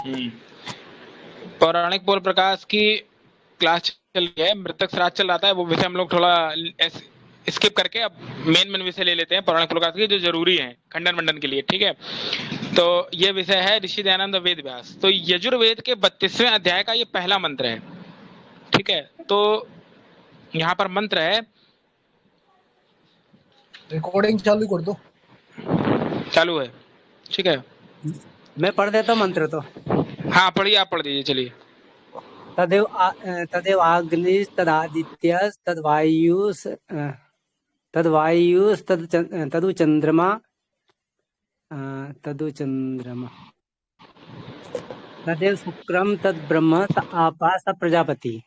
हम्म। पौराणिक पोल प्रकाश की क्लास चल रही है, मृतक श्राद्ध चल रहा था, वो विषय हम लोग थोड़ा स्किप करके अब मेन विषय ले लेते हैं पौराणिक पोल प्रकाश की, जो जरूरी है खंडन मंडन के लिए। ठीक है, तो ये विषय है ऋषि दयानंद वेद व्यास। तो यजुर्वेद के 32वें अध्याय का ये पहला मंत्र है। ठीक है, तो यहाँ पर मंत्र है, रिकॉर्डिंग चालू कर दो। चालू है। ठीक है, मैं पढ़ देता हूँ मंत्र तो। हाँ पढ़िए, आप पढ़ दीजिए, चलिए। तदेव अग्निस् तदादित्यस् तद्वायुस् तद्वायुस् तदु चंद्रमा तदेव शुक्रम तद ब्रह्म त आपा स प्रजापति।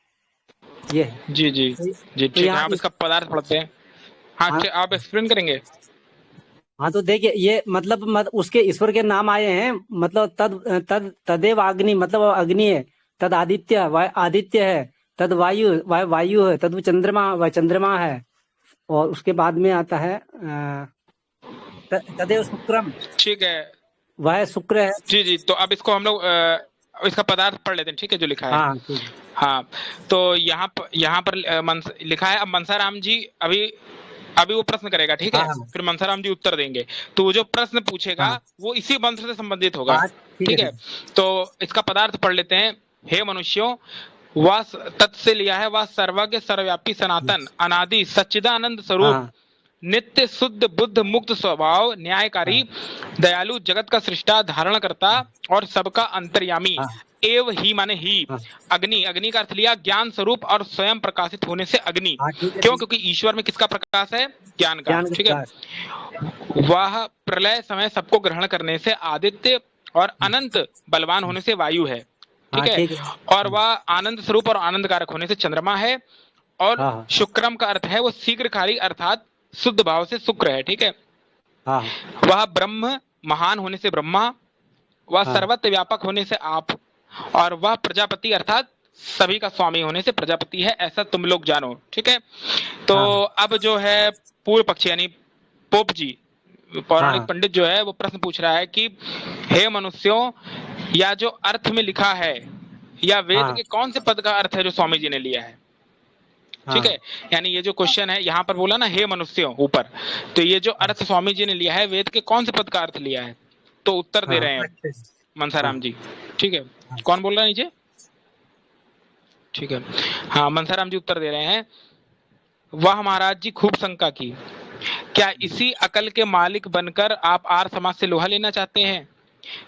ये है। जी जी तो जी, ठीक है, आप इसका पदार्थ पढ़ते हैं। हाँ, हाँ, आप एक्सप्लेन करेंगे। हाँ तो देखिए ये मतलब उसके ईश्वर के नाम आए हैं, मतलब तदेव अग्नि मतलब अग्नि है, तद आदित्य आदित्य है, तद वायु वायु है, तद चंद्रमा है, और उसके बाद में आता है तदेव शुक्रम, ठीक है, वह शुक्र है। जी जी, तो अब इसको हम लोग इसका पदार्थ पढ़ लेते हैं, ठीक है, जो लिखा है। हाँ ठीक है। हाँ, तो यहाँ पर लिखा है, अब मनसाराम जी अभी वो प्रश्न करेगा, ठीक है, हाँ, फिर मनसाराम जी उत्तर देंगे। तो वो जो प्रश्न पूछेगा हाँ, वो इसी मंत्र से संबंधित होगा। हाँ, ठीक है, तो इसका पदार्थ पढ़ लेते हैं। हे मनुष्यों, वह तत् से लिया है, वह सर्वज्ञ सर्वव्यापी सनातन अनादि सच्चिदानंद स्वरूप, हाँ, नित्य शुद्ध बुद्ध मुक्त स्वभाव न्यायकारी दयालु जगत का सृष्टा धारण करता और सबका अंतर्यामी। हाँ, एव ही माने ही, हाँ, अग्नि, अग्नि का अर्थ लिया ज्ञान स्वरूप और स्वयं प्रकाशित होने से अग्नि। हाँ, ठीक है, क्यों? क्योंकि ईश्वर में किसका प्रकाश है? ज्ञान का। ज्ञान ठीक है, विकास। वह प्रलय समय सबको ग्रहण करने से आदित्य और अनंत बलवान होने से वायु है। ठीक हाँ है, ठीक है। और वह आनंद स्वरूप और आनंद कारक होने से चंद्रमा है। और हाँ, शुक्रम का अर्थ है वो शीघ्रकारी अर्थात शुद्ध भाव से शुक्र है। ठीक है, हाँ, वह ब्रह्म महान होने से ब्रह्मा, वह हाँ, सर्वत्र व्यापक होने से आप, और वह प्रजापति अर्थात सभी का स्वामी होने से प्रजापति है, ऐसा तुम लोग जानो। ठीक है, तो हाँ, अब जो है पूर्व पक्षी यानी पोप जी, पौराणिक हाँ, पंडित जो है वो प्रश्न पूछ रहा है कि हे मनुष्यों, या जो अर्थ में लिखा है या वेद हाँ, के कौन से पद का अर्थ है जो स्वामी जी ने लिया है? ठीक हाँ, है, यानी ये जो क्वेश्चन है यहाँ पर बोला ना हे मनुष्यों ऊपर, तो ये जो अर्थ स्वामी जी ने लिया है वेद के कौन से पद का अर्थ लिया है? तो उत्तर दे हाँ, रहे हैं अच्छे से। मनसाराम हाँ, जी। ठीक है, हाँ, कौन बोल रहा है नीचे? ठीक है, हाँ मनसाराम जी उत्तर दे रहे हैं। वाह महाराज जी, खूब शंका की। क्या इसी अकल के मालिक बनकर आप आर्य समाज से लोहा लेना चाहते हैं?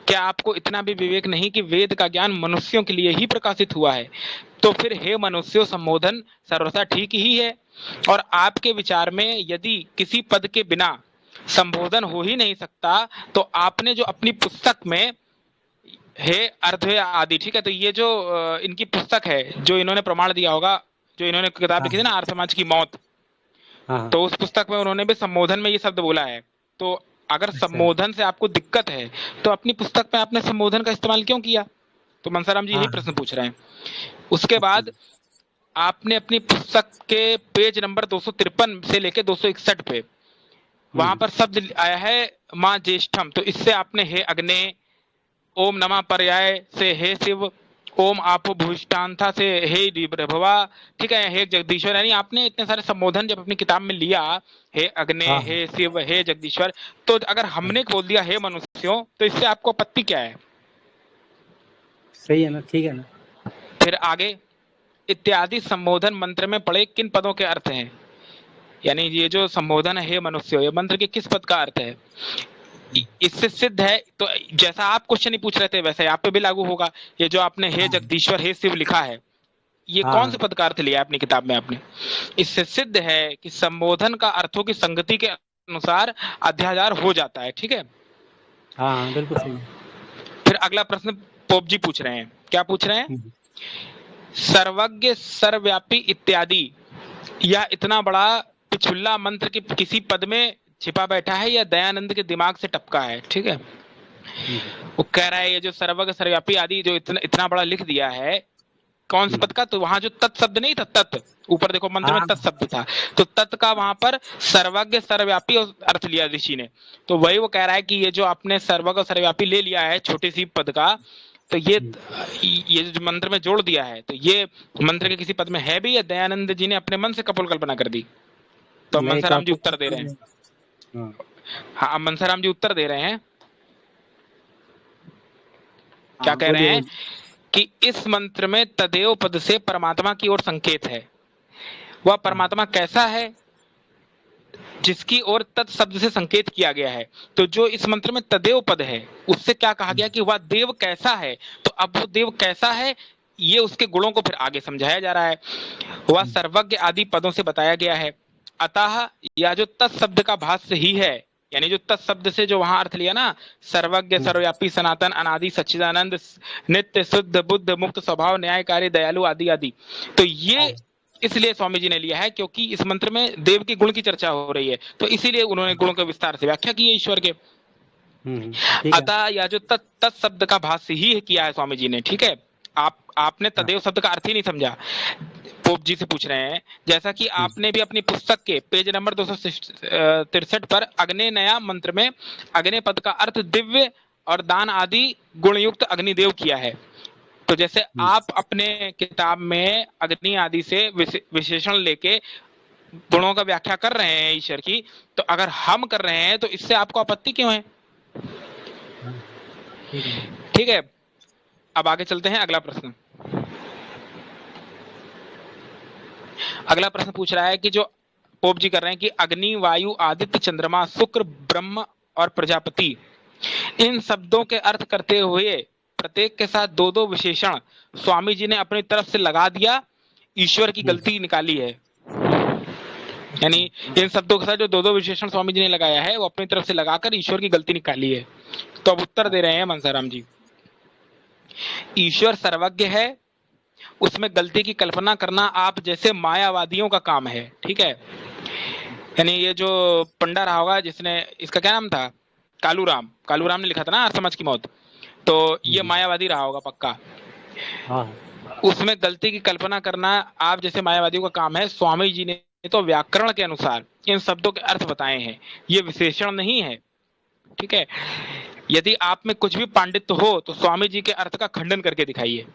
क्या आपको इतना भी विवेक नहीं कि वेद का ज्ञान मनुष्यों के लिए ही प्रकाशित हुआ है? तो फिर हे मनुष्यों, संबोधन सर्वथा ठीक ही है। और आपके विचार में यदि किसी पद के बिना संबोधन हो ही नहीं सकता, तो आपने जो अपनी पुस्तक में हे अर्ध आदि, ठीक है, तो ये जो इनकी पुस्तक है जो इन्होंने प्रमाण दिया होगा, जो इन्होंने किताब लिखी थी ना आर्य समाज की मौत, हाँ, तो उस पुस्तक में उन्होंने भी संबोधन में ये शब्द बोला है। तो अगर अच्छा, संबोधन से आपको दिक्कत है तो अपनी पुस्तक में आपने संबोधन का इस्तेमाल क्यों किया? तो मनसाराम जी यही हाँ, प्रश्न पूछ रहे हैं। उसके अच्छा, बाद आपने अपनी पुस्तक के पेज नंबर 253 से लेके 261 पे वहां पर शब्द आया है माँ ज्येष्ठम, तो इससे आपने हे अग्ने, ओम नमः पर्याय से हे शिव, ओम आपो भूष्टांथा से हे प्रभवा, ठीक है, हे जगदीश्वर, यानी आपने इतने सारे संबोधन जब अपनी किताब में लिया, हे अग्ने, हाँ, हे शिव, हे जगदीश्वर, तो अगर हमने बोल दिया हे मनुष्यों, तो इससे आपको आपत्ति क्या है? सही है ना, ठीक है ना। फिर आगे इत्यादि संबोधन मंत्र में पड़े किन पदों के अर्थ हैं? यानी ये जो संबोधन है हे मनुष्यों, ये मंत्र के किस पद का अर्थ है? इससे सिद्ध है, तो जैसा आप क्वेश्चन ही पूछ रहे थे वैसे आप पे भी लागू होगा। ये जो आपने हे जगदीश्वर हे शिव लिखा है, ये कौन से हाँ, पद का अर्थ लिया है अपनी किताब में आपने? इससे सिद्ध है कि संबोधन का अर्थों की संगति के अनुसार अध्याचार हो जाता है। ठीक है, हाँ, बिल्कुल सही है। फिर अगला प्रश्न पोप जी पूछ रहे हैं, क्या पूछ रहे हैं? सर्वज्ञ सर्वव्यापी इत्यादि, यह इतना बड़ा पिछुल्ला मंत्र के किसी पद में छिपा बैठा है या दयानंद के दिमाग से टपका है? ठीक है, वो कह रहा है ये जो सर्वज्ञ सर्वव्यापी आदि जो इतना इतना बड़ा लिख दिया है, कौन से पद का? तो वहां जो तत् शब्द नहीं था, तत् ऊपर देखो मंत्र में तत् शब्द था, तो तत् का वहां पर सर्वज्ञ सर्वव्यापी अर्थ लिया ऋषि ने। तो वही वो कह रहा है कि ये जो आपने सर्वज्ञ सर्वव्यापी ले लिया है छोटी सी पद का, तो ये जो मंत्र में जोड़ दिया है, तो ये मंत्र के किसी पद में है भी, या दयानंद जी ने अपने मन से कपोल कल्पना कर दी? तो नहीं, मनसाराम जी कपोल उत्तर दे रहे हैं। हाँ, हाँ, अब मनसाराम जी उत्तर दे रहे हैं। क्या हाँ, कह रहे बोलिए हैं बोलिए। कि इस मंत्र में तदेव पद से परमात्मा की ओर संकेत है। वह परमात्मा कैसा है जिसकी ओर तत् शब्द से संकेत किया गया है। तो जो इस मंत्र में तदेव पद है, उससे क्या कहा गया कि वह देव कैसा है। तो अब वो देव कैसा है, ये उसके गुणों को फिर आगे समझाया जा रहा है। वह सर्वज्ञ आदि पदों से बताया गया है। अतः या जो तत् शब्द का भाष्य ही है, यानी जो तत् शब्द से जो वहां अर्थ लिया ना, सर्वज्ञ सर्वव्यापी सनातन अनादि सच्चिदानंद नित्य शुद्ध बुद्ध मुक्त स्वभाव न्यायकारी दयालु आदि आदि, तो ये इसलिए स्वामी जी ने लिया है क्योंकि इस मंत्र में देव के गुण की चर्चा हो रही है, तो इसीलिए उन्होंने गुणों के विस्तार से व्याख्या की है ईश्वर के। ठीक है। अतः या जो तत् शब्द का भाष्य ही किया है स्वामी जी ने, ठीक है। आपने तदेव शब्द का अर्थ ही नहीं समझा। पोप जी से पूछ रहे हैं, जैसा कि आपने भी अपनी पुस्तक के पेज नंबर 263 पर अग्नि नया मंत्र में अग्नि पद का अर्थ दिव्य और दान आदि गुणयुक्त अग्निदेव किया है। तो जैसे आप अपने किताब में अग्नि आदि से विशेषण लेके गुणों का व्याख्या कर रहे हैं ईश्वर की, तो अगर हम कर रहे हैं तो इससे आपको आपत्ति क्यों है? ठीक है, अब आगे चलते हैं। अगला प्रश्न पूछ रहा है कि जो पोप जी कर रहे हैं कि अग्नि वायु आदित्य चंद्रमा शुक्र ब्रह्म और प्रजापति, इन शब्दों के अर्थ करते हुए प्रत्येक के साथ दो दो विशेषण स्वामी जी ने अपनी तरफ से लगा दिया, ईश्वर की गलती निकाली है। यानी इन शब्दों के साथ जो दो दो विशेषण स्वामी जी ने लगाया है वो अपनी तरफ से लगाकर ईश्वर की गलती निकाली है। तो अब उत्तर दे रहे हैं मनसाराम जी, ईश्वर सर्वज्ञ है, उसमें गलती की कल्पना करना आप जैसे मायावादियों का काम है। ठीक है, यानी ये जो पंडा रहा होगा जिसने, इसका क्या नाम था, कालूराम ने लिखा था ना आर्य समाज की मौत, तो ये मायावादी रहा होगा पक्का। उसमें गलती की कल्पना करना आप जैसे मायावादियों का काम है। स्वामी जी ने तो व्याकरण के अनुसार इन शब्दों के अर्थ बताए हैं, ये विशेषण नहीं है। ठीक है, यदि आप में कुछ भी पांडित्य हो तो स्वामी जी के अर्थ का खंडन करके दिखाइए।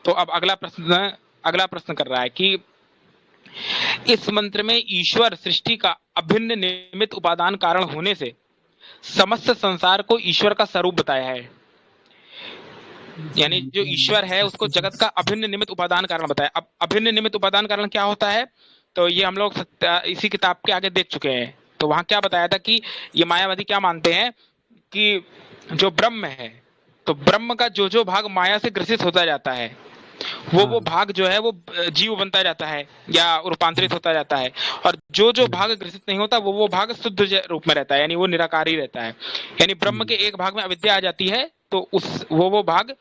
तो अब अगला प्रश्न कर रहा है कि इस मंत्र में ईश्वर सृष्टि का अभिन्न निमित्त उपादान कारण होने से समस्त संसार को ईश्वर का स्वरूप बताया है। यानी जो ईश्वर है उसको जगत का अभिन्न निमित्त उपादान कारण बताया। अब अभिन्न निमित्त उपादान कारण क्या होता है, तो ये हम लोग इसी किताब के आगे देख चुके हैं। तो वहां क्या बताया था कि ये मायावादी क्या मानते हैं कि जो ब्रह्म है, तो ब्रह्म का जो जो भाग माया से ग्रसित होता जाता है वो भाग जो है वो जीव बनता जाता है या रूपांतरित होता जाता है, और जो जो भाग ग्रसित नहीं होता वो भाग शुद्ध रूप में रहता है, यानी वो निराकारी रहता है। यानी ब्रह्म के एक भाग में अविद्या आ जाती है तो उस वो भाग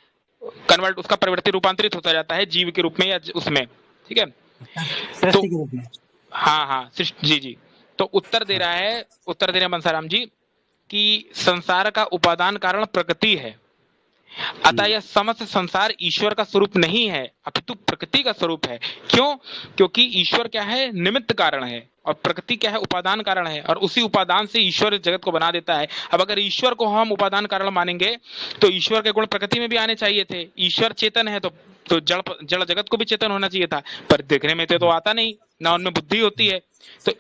कन्वर्ट, उसका परिवर्तित रूपांतरित होता जाता है जीव के रूप में या उसमें। ठीक है, तो हाँ जी। तो उत्तर दे रहे हैं मनसाराम जी कि संसार का उपादान कारण प्रकृति है, अतः यह समस्त संसार ईश्वर का स्वरूप नहीं है अपितु प्रकृति का स्वरूप है। क्यों? क्योंकि ईश्वर क्या है, निमित्त कारण है, और प्रकृति क्या है, उपादान कारण है, और उसी उपादान से ईश्वर जगत को बना देता है। अब अगर ईश्वर को हम उपादान कारण मानेंगे तो ईश्वर के गुण प्रकृति में भी आने चाहिए थे। ईश्वर चेतन है तो जड़ जगत को भी चेतन होना चाहिए था, पर देखने में तो आता नहीं, ना उनमें बुद्धि होती है, तो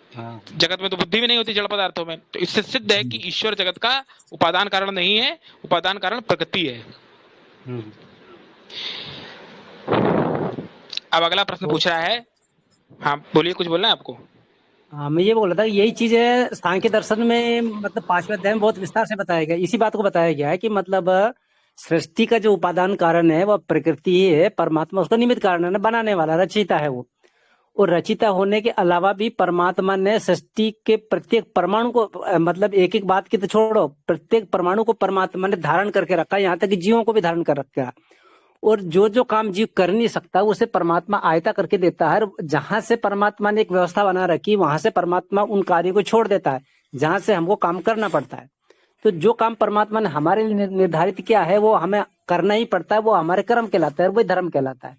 जगत में तो बुद्धि भी नहीं होती जड़ पदार्थों में। तो इससे सिद्ध है कि ईश्वर जगत का उपादान कारण नहीं है, उपादान कारण प्रकृति है। अब अगला प्रश्न पूछ रहा है, हाँ बोलिए, कुछ बोलना है आपको? हाँ, मैं ये बोल रहा था यही चीज है सांख्य दर्शन में, मतलब 5वें अध्याय में बहुत विस्तार से बताया गया, इसी बात को बताया गया है कि मतलब सृष्टि का जो उपादान कारण है वह प्रकृति ही है, परमात्मा उसका निमित्त कारण है, बनाने वाला रचयिता है वो। और रचयिता होने के अलावा भी परमात्मा ने सृष्टि के प्रत्येक परमाणु को, मतलब एक एक बात की तो छोड़ो, प्रत्येक परमाणु को परमात्मा ने धारण करके रखा, यहाँ तक कि जीवों को भी धारण कर रखा। और जो जो काम जीव कर नहीं सकता उसे परमात्मा आयता करके देता है। जहां से परमात्मा ने एक व्यवस्था बना रखी वहां से परमात्मा उन कार्यों को छोड़ देता है जहां से हमको काम करना पड़ता है। तो जो काम परमात्मा ने हमारे लिए निर्धारित किया है वो हमें करना ही पड़ता है, वो हमारे कर्म कहलाता है, वही धर्म कहलाता है।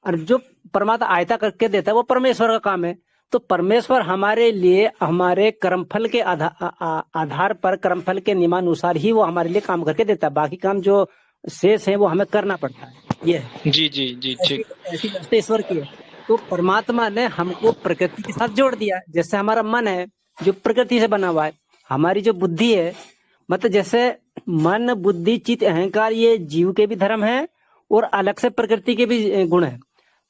और जो परमात्मा आयता करके देता है वो परमेश्वर का काम है। तो परमेश्वर हमारे लिए हमारे कर्मफल के आधार पर, कर्मफल के नियमानुसार ही वो हमारे लिए काम करके देता है। बाकी काम जो शेष है वो हमें करना पड़ता है। ये है। जी जी जी ऐसी ठीक। ऐसी व्यवस्था ईश्वर की है। तो परमात्मा ने हमको प्रकृति के साथ जोड़ दिया। जैसे हमारा मन है जो प्रकृति से बना हुआ है, हमारी जो बुद्धि है, मतलब जैसे मन बुद्धि चित्त अहंकार ये जीव के भी धर्म है और अलग से प्रकृति के भी गुण है।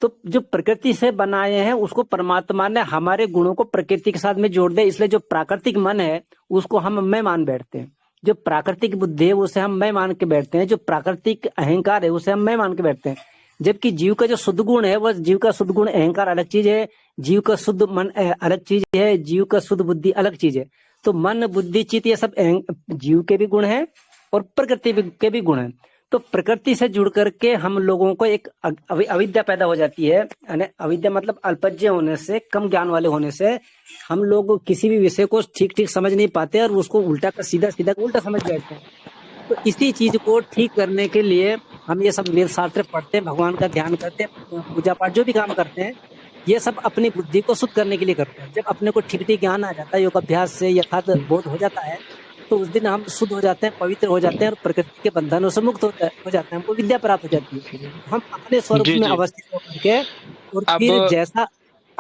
तो जो प्रकृति से बनाए हैं उसको परमात्मा ने हमारे गुणों को प्रकृति के साथ में जोड़ दिया। इसलिए जो प्राकृतिक मन है उसको हम मैं मान बैठते हैं, जो प्राकृतिक बुद्धि है उसे हम मैं मान के बैठते हैं, जो प्राकृतिक अहंकार है उसे हम मैं मान के बैठते हैं। जबकि जीव का जो शुद्ध गुण है, वह जीव का शुद्ध गुण अहंकार अलग चीज है, जीव का शुद्ध मन अलग चीज है, जीव का शुद्ध बुद्धि अलग चीज है। तो मन बुद्धि चित्त ये सब जीव के भी गुण है और प्रकृति के भी गुण है। तो प्रकृति से जुड़ करके हम लोगों को एक अविद्या पैदा हो जाती है। यानी अविद्या मतलब अल्पज्ञ होने से, कम ज्ञान वाले होने से हम लोग किसी भी विषय को ठीक ठीक समझ नहीं पाते और उसको उल्टा का सीधा, सीधा का उल्टा समझ बैठते हैं। तो इसी चीज को ठीक करने के लिए हम ये सब वेद शास्त्र पढ़ते हैं, भगवान का ध्यान करते हैं, पूजा पाठ जो भी काम करते हैं, ये सब अपनी बुद्धि को शुद्ध करने के लिए करते हैं। जब अपने को ठीक ठीक ज्ञान आ जाता है, योग अभ्यास से यथार्थ बोध हो जाता है, तो उस दिन हम शुद्ध हो जाते हैं, पवित्र हो जाते हैं और प्रकृति के बंधनों से मुक्त हो जाते हैं, हमको विद्या प्राप्त हो जाती है। हम अपने स्वरूप जी में जी। अवस्थित होकर के और अब फिर जैसा,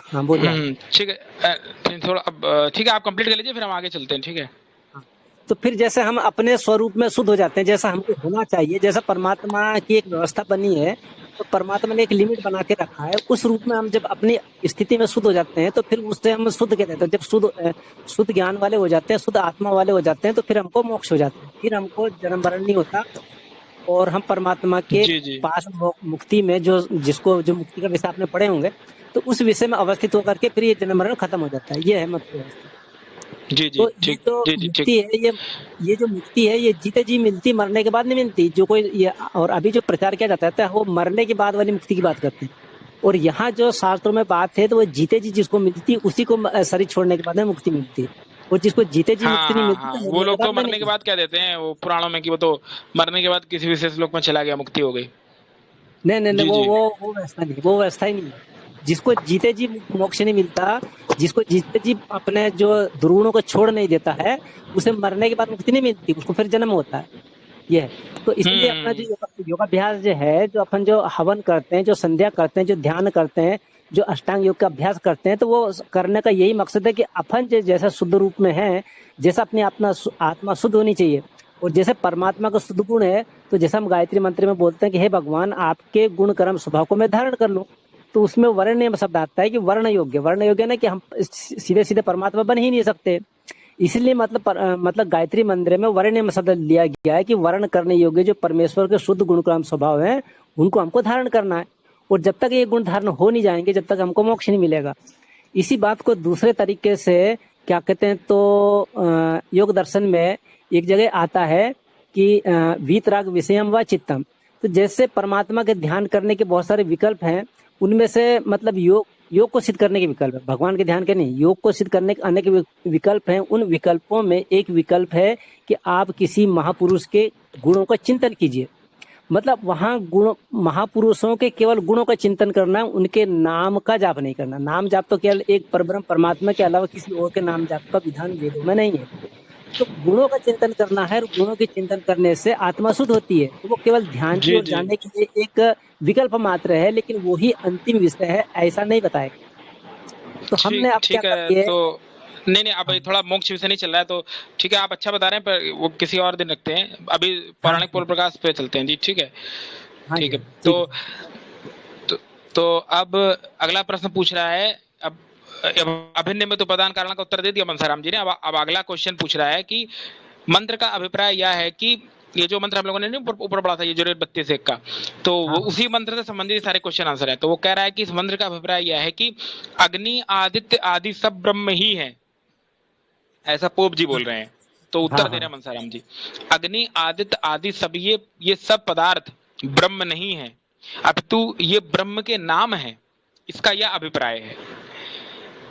हाँ बोलिए आप। ठीक है, थोड़ा अब ठीक है, आप कंप्लीट कर लीजिए फिर हम आगे चलते हैं, ठीक है। हाँ, तो फिर जैसे हम अपने स्वरूप में शुद्ध हो जाते हैं, जैसा हमको होना चाहिए, जैसा परमात्मा की एक व्यवस्था बनी है, तो परमात्मा ने एक लिमिट बना के रखा है, उस रूप में हम जब अपनी स्थिति में शुद्ध हो जाते हैं तो फिर उससे हम शुद्ध कहते हैं। जब शुद्ध ज्ञान वाले हो जाते हैं, शुद्ध आत्मा वाले हो जाते हैं, तो फिर हमको मोक्ष हो जाता है, फिर हमको जन्म मरण नहीं होता और हम परमात्मा के जी जी पास मुक्ति में, जो जिसको जो मुक्ति का विषय आपने पढ़े होंगे, तो उस विषय में अवस्थित होकर के फिर ये जन्म मरण खत्म हो जाता है। ये है मतलब। जी जी तो ये ठीक। जो जी जी ठीक। मुक्ति है, ये जो मुक्ति है, ये जीते जी मिलती, मरने के बाद नहीं मिलती। जो कोई ये, और अभी जो प्रचार किया जाता है वो मरने के बाद वाली मुक्ति की बात करते हैं। और यहाँ जो शास्त्रों में बात है तो वो जीते जी जिसको मिलती, उसी को शरीर छोड़ने के बाद में मुक्ति मिलती है। और जिसको जीते जी हाँ मुक्ति नहीं हाँ मिलती हाँ, तो वो मरने के लोग तो बाद में नहीं मरने के मिलती। बाद क्या देते हैं वो पुराणों में कि वो तो मरने के बाद किसी विशेष लोक में चला गया, मुक्ति हो गई। नहीं नहीं नहीं, जी वो जी। वो वो व्यवस्था नहीं, वो व्यवस्था ही नहीं है। जिसको जीते जी मोक्ष नहीं मिलता, जिसको जीते जी अपने जो दुर्गुणों को छोड़ नहीं देता है, उसे मरने के बाद मुक्ति नहीं मिलती, उसको फिर जन्म होता है। ये है। तो इसीलिए अपना जो योगाभ्यास जो है, जो अपन जो हवन करते हैं, जो संध्या करते हैं, जो ध्यान करते हैं, जो अष्टांग योग का अभ्यास करते हैं, तो वो करने का यही मकसद है कि अपन जैसा शुद्ध रूप में है, जैसा अपनी आत्मा शुद्ध होनी चाहिए और जैसे परमात्मा का शुद्ध गुण है, तो जैसा हम गायत्री मंत्र में बोलते हैं कि हे भगवान, आपके गुण कर्म स्वभाव को मैं धारण कर लूं, तो उसमें वर्ण शब्द आता है कि वर्ण योग्य ना, कि हम सीधे सीधे परमात्मा बन ही नहीं सकते। इसलिए मतलब गायत्री मंत्र में वर्ण शब्द लिया गया है कि वर्ण करने योग्य जो परमेश्वर के शुद्ध गुण कर्म स्वभाव है, उनको हमको धारण करना है। और जब तक ये गुण धारण हो नहीं जाएंगे, जब तक हमको मोक्ष नहीं मिलेगा। इसी बात को दूसरे तरीके से क्या कहते हैं, तो योग दर्शन में एक जगह आता है कि वीतराग विषयम व चित्तम। तो जैसे परमात्मा के ध्यान करने के बहुत सारे विकल्प हैं, उनमें से मतलब योग को सिद्ध करने के विकल्प है, भगवान के ध्यान के नहीं, योग को सिद्ध करने के अनेक विकल्प हैं। उन विकल्पों में एक विकल्प है कि आप किसी महापुरुष के गुणों का चिंतन कीजिए। मतलब वहां गुण, महापुरुषों के केवल गुणों का चिंतन करना, उनके नाम का जाप नहीं करना। नाम जाप तो केवल एक परब्रह्म परमात्मा के अलावा किसी और के नाम जाप का विधान वेदों में नहीं है। तो गुणों का चिंतन करना है, और गुणों के चिंतन करने से आत्मा शुद्ध होती है। तो वो केवल ध्यान की जी ओर जी जाने के लिए एक विकल्प मात्र है, लेकिन वो ही अंतिम विषय है, ऐसा नहीं बताएगा। तो हमने ठीक अब क्या ठीक कर है। दिया है। तो नहीं नहीं, अब हाँ थोड़ा मोक्ष विषय नहीं चल रहा है, तो ठीक है, आप अच्छा बता रहे हैं, पर वो किसी और दिन रखते हैं। अभी हाँ पौराणिक पूर्ण प्रकाश पे चलते हैं जी, ठीक है। हाँ ठीक जी, है। हाँ, ठीक है। तो, तो अब अगला प्रश्न पूछ रहा है। अब अभिन्न में तो प्रदान कारण का उत्तर दे दिया मनसाराम जी ने। अब अगला क्वेश्चन पूछ रहा है कि मंत्र का अभिप्राय यह है कि ये जो मंत्र हम लोगों ने ऊपर पढ़ा था, ये जो 32 का, तो वो हाँ उसी मंत्र से संबंधित सारे क्वेश्चन आंसर है। तो वो कह रहा है कि इस मंत्र का अभिप्राय यह है कि अग्नि आदित्य आदि सब ब्रह्म ही है, ऐसा पोप जी बोल रहे हैं। तो हाँ उत्तर दे हाँ रहे हैं मनसाराम जी, अग्नि आदित्य आदि सब ये सब पदार्थ ब्रह्म नहीं है, अपितु ये ब्रह्म के नाम है, इसका यह अभिप्राय है।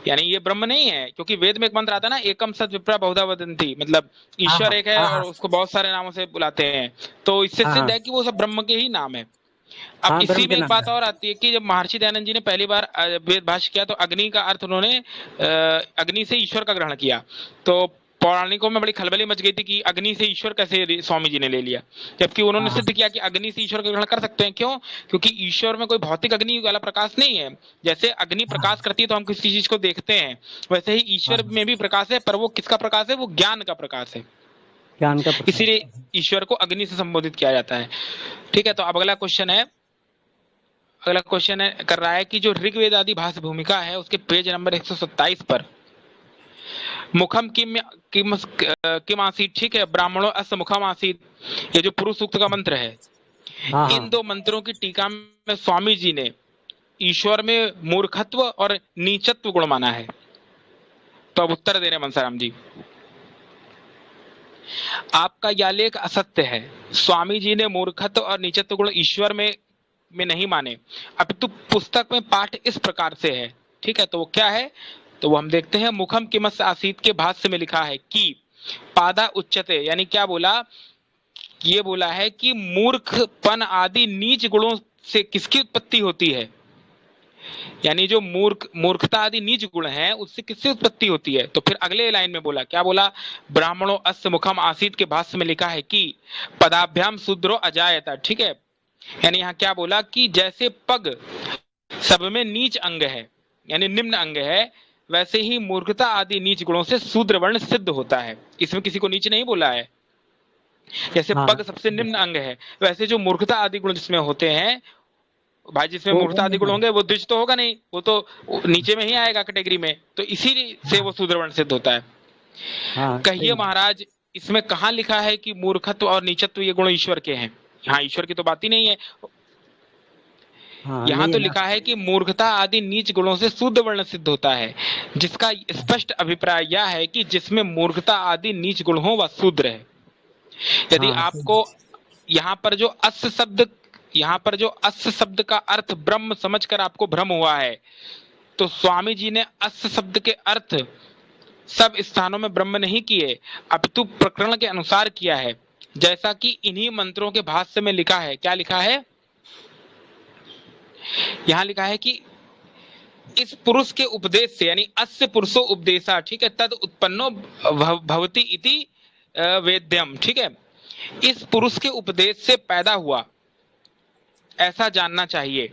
यानी ये ब्रह्म नहीं है, क्योंकि वेद में एक मंत्र आता है ना, एकम सत विप्रा बहुधा वदंती, मतलब हाँ ईश्वर हाँ एक है हाँ और हाँ उसको बहुत सारे नामों से बुलाते हैं। तो इससे हाँ सिद्ध हाँ है कि वो सब ब्रह्म के ही नाम है। अब हाँ, इसी ब्रह्म में के एक नाम बात है। और आती है कि जब महर्षि दयानंद जी ने पहली बार वेद भाष्य किया, तो अग्नि का अर्थ उन्होंने अग्नि से ईश्वर का ग्रहण किया। तो पौराणिकों में बड़ी खलबली मच गई थी कि अग्नि से ईश्वर कैसे स्वामी जी ने ले लिया, जबकि उन्होंने हाँ। सिद्ध किया कि अग्नि से ईश्वर का ग्रहण कर सकते हैं। क्यों? क्योंकि ईश्वर में कोई भौतिक अग्नि वाला प्रकाश नहीं है। जैसे अग्नि प्रकाश करती है तो हम किसी चीज को देखते हैं, वैसे ही ईश्वर हाँ। में भी प्रकाश है, पर वो किसका प्रकाश है? वो ज्ञान का प्रकाश है। ज्ञान का प्रकाश। इसीलिए ईश्वर को अग्नि से संबोधित किया जाता है। ठीक है, तो अब अगला क्वेश्चन है, कर रहा है कि जो ऋग्वेद आदि भाष्य भूमिका है उसके पेज नंबर 127 पर मुखम किम किम किम आसीत, ठीक है, ब्राह्मणों अस्य मुखम आसीत, ये जो पुरुष सूक्त का मंत्र है, हाँ इन हाँ। दो मंत्रों की टीका में स्वामी जी ने ईश्वर में मूर्खत्व और नीचत्व गुण माना है। तो अब उत्तर दे रहे मनसाराम जी, आपका यह लेख असत्य है। स्वामी जी ने मूर्खत्व और नीचत्व गुण ईश्वर में नहीं माने, अपितु पुस्तक में पाठ इस प्रकार से है। ठीक है, तो वो क्या है? तो वो हम देखते हैं। मुखम किमस आसीत के भाष्य में लिखा है कि पादा उच्चते, यानी क्या बोला? ये बोला है कि मूर्खपन आदि नीच गुणों से किसकी उत्पत्ति होती है, यानी जो मूर्खता आदि नीच गुण है उससे किससे उत्पत्ति होती है? तो फिर अगले लाइन में बोला, क्या बोला? ब्राह्मणों अस्य मुखम आसीत के भाष्य में लिखा है कि पदाभ्याम शूद्रो अजायता। ठीक है, यानी यहाँ क्या बोला कि जैसे पग सब में नीच अंग है, यानी निम्न अंग है, वैसे ही मूर्खता आदि नीच गुणों से शूद्र वर्ण सिद्ध होता है। इसमें किसी को नीच नहीं बोला है। जैसे हाँ। पग सबसे निम्न अंग है, वैसे जो मूर्खता आदि गुण जिसमें होते हैं भाई, जिसमें वो मूर्खता आदि गुण होंगे वो द्विज तो होगा नहीं, वो तो नीचे में ही आएगा कैटेगरी में, तो इसी से वो शूद्र वर्ण सिद्ध होता है। हाँ। कहिए महाराज, इसमें कहाँ लिखा है कि मूर्खत्व और नीचत्व ये गुण ईश्वर के हैं? हाँ, ईश्वर की तो बात ही नहीं है। हाँ, यहाँ नहीं तो है ना। लिखा है कि मूर्खता आदि नीच गुणों से शुद्ध वर्ण सिद्ध होता है, जिसका स्पष्ट अभिप्राय यह है कि जिसमें मूर्खता आदि नीच गुण हो वह शूद्र है। यदि हाँ, आपको यहाँ पर जो अस्य शब्द का अर्थ ब्रह्म समझकर आपको भ्रम हुआ है, तो स्वामी जी ने अस्य शब्द के अर्थ सब स्थानों में ब्रह्म नहीं किए, अपितु प्रकरण के अनुसार किया है, जैसा कि इन्हीं मंत्रों के भाष्य में लिखा है। क्या लिखा है? यहाँ लिखा है कि इस पुरुष के उपदेश से, यानी अस्य पुरुषो उपदेशा, ठीक है, तद उत्पन्नो भवति इति वेद्यम। ठीक है, इस पुरुष के उपदेश से पैदा हुआ ऐसा जानना चाहिए।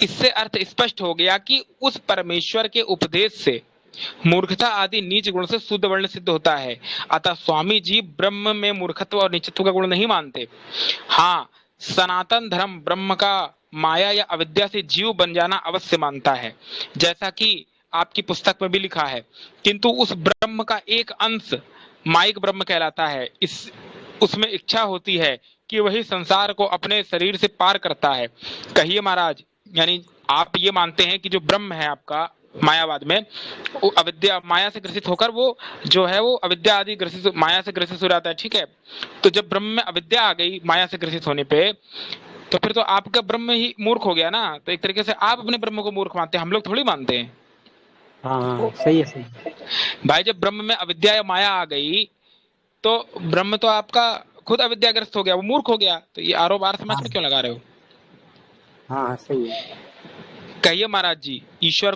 इससे अर्थ स्पष्ट हो गया कि उस परमेश्वर के उपदेश से मूर्खता आदि नीच गुण से शुद्ध वर्ण सिद्ध होता है। अतः स्वामी जी ब्रह्म में मूर्खत्व और नीचत्व का गुण नहीं मानते। हाँ, सनातन धर्म ब्रह्म का माया या अविद्या से जीव बन जाना अवश्य मानता है, जैसा कि आपकी पुस्तक में भी लिखा है, किंतु उस ब्रह्म का एक अंश माइक ब्रह्म कहलाता है। उसमें इच्छा होती है कि वही संसार को अपने शरीर से पार करता है। कहिए महाराज, यानी आप ये मानते हैं कि जो ब्रह्म है आपका मायावाद में, वो अविद्या माया से ग्रसित होकर वो जो है वो अविद्या आदि ग्रसित माया से ग्रसित हो जाता है। ठीक है, तो जब ब्रह्म में अविद्या आ गई माया से ग्रसित होने पे, तो फिर तो आपका ब्रह्म ही मूर्ख हो गया ना। तो एक तरीके से आप अपने ब्रह्म को मूर्ख मानते हैं, हम लोग थोड़ी मानते हैं। हाँ, सही है, सही है। भाई, जब ब्रह्म में अविद्या या माया आ गई तो ब्रह्म तो आपका खुद अविद्याग्रस्त हो गया, वो मूर्ख हो गया। तो ये आरोप आर्य समाज में क्यों लगा रहे हो? हाँ, सही है। कहिए महाराज जी,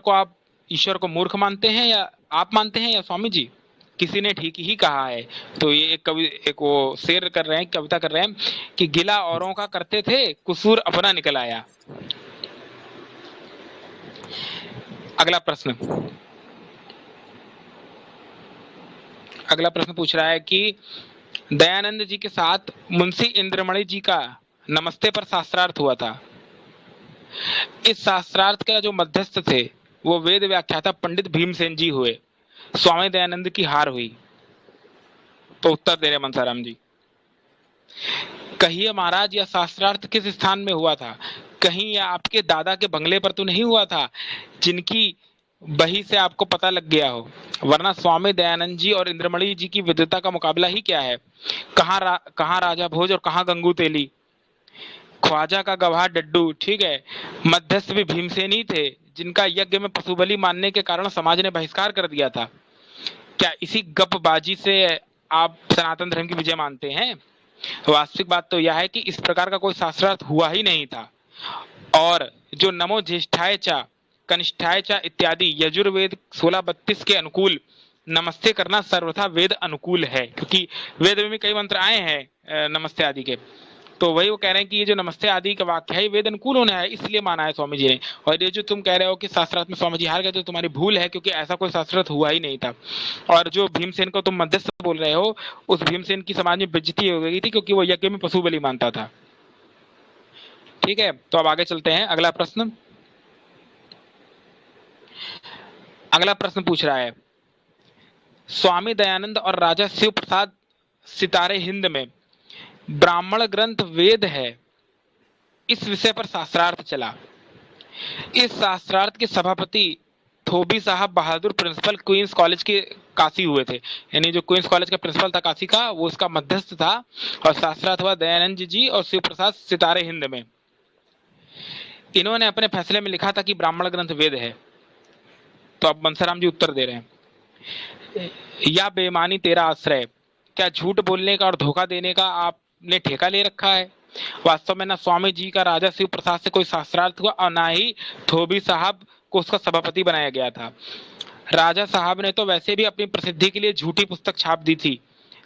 आप ईश्वर को मूर्ख मानते हैं या आप मानते हैं या स्वामी जी? किसी ने ठीक ही कहा है। तो ये एक वो शेर कर रहे हैं, कविता कर रहे हैं कि गिला औरों का करते थे, कसूर अपना निकल आया। अगला प्रश्न पूछ रहा है कि दयानंद जी के साथ मुंशी इंद्रमणि जी का नमस्ते पर शास्त्रार्थ हुआ था। इस शास्त्रार्थ का जो मध्यस्थ थे वो वेद व्याख्याता पंडित भीमसेन जी हुए। स्वामी दयानंद की हार हुई। तो उत्तर दे रहे मनसाराम जी, कहिए महाराज, यह शास्त्रार्थ किस स्थान में हुआ था? कहीं यह आपके दादा के बंगले पर तो नहीं हुआ था, जिनकी बही से आपको पता लग गया हो? वरना स्वामी दयानंद जी और इंद्रमणि जी की विद्वता का मुकाबला ही क्या है? कहाँ राजा भोज और कहाँ गंगू तेली, ख्वाजा का गवाह डड्डू। ठीक है, मध्यस्थ भी भीमसेन ही थे, जिनका यज्ञ में पशु बलि मानने के कारण समाज ने बहिष्कार कर दिया था। क्या इसी गपबाजी से आप सनातन धर्म की विजय मानते हैं? वास्तविक बात तो यह है कि इस प्रकार का कोई शास्त्रार्थ हुआ ही नहीं था। और जो नमो ज्येष्ठाय चा कनिष्ठाय चा इत्यादि यजुर्वेद 1632 के अनुकूल नमस्ते करना सर्वथा वेद अनुकूल है, क्योंकि वेद में भी कई मंत्र आए हैं नमस्ते आदि के। तो वही वो कह रहे हैं कि ये जो नमस्ते आदि का वाक्य है ये वेद अनुकूल होना है, इसलिए माना है स्वामी जी ने। और ये जो तुम कह रहे हो कि शास्त्रार्थ में स्वामी जी हार गए, तो तुम्हारी भूल है, क्योंकि ऐसा कोई शास्त्रार्थ हुआ ही नहीं था। और जो भीमसेन को तुम मध्यस्थ बोल रहे हो, उस भीमसेन की समाज में बेइज्जती हो गई थी, क्योंकि वो यज्ञ में पशु बलि मानता था। ठीक है, तो अब आगे चलते हैं। अगला प्रश्न पूछ रहा है, स्वामी दयानंद और राजा शिव प्रसाद सितारे हिंद में ब्राह्मण ग्रंथ वेद है, इस विषय पर शास्त्रार्थ चला। इस शास्त्रार्थ के सभापति थोबी साहब बहादुर प्रिंसिपल क्वींस कॉलेज के काशी हुए थे। यानी जो क्वींस कॉलेज का प्रिंसिपल था काशी का, वो उसका मध्यस्थ था। और शास्त्रार्थ हुआ दयानंद जी और शिव प्रसाद सितारे हिंद में। इन्होंने अपने फैसले में लिखा था कि ब्राह्मण ग्रंथ वेद है। तो अब मनसाराम जी उत्तर दे रहे हैं, या बेईमानी तेरा आश्रय, क्या झूठ बोलने का और धोखा देने का आपने ठेका ले रखा है? वास्तव में ना स्वामी जी का राजा शिव प्रसाद से कोई शास्त्रार्थ हुआ और ना ही थोबी साहब को उसका सभापति बनाया गया था। राजा साहब ने तो वैसे भी अपनी प्रसिद्धि के लिए झूठी पुस्तक छाप दी थी,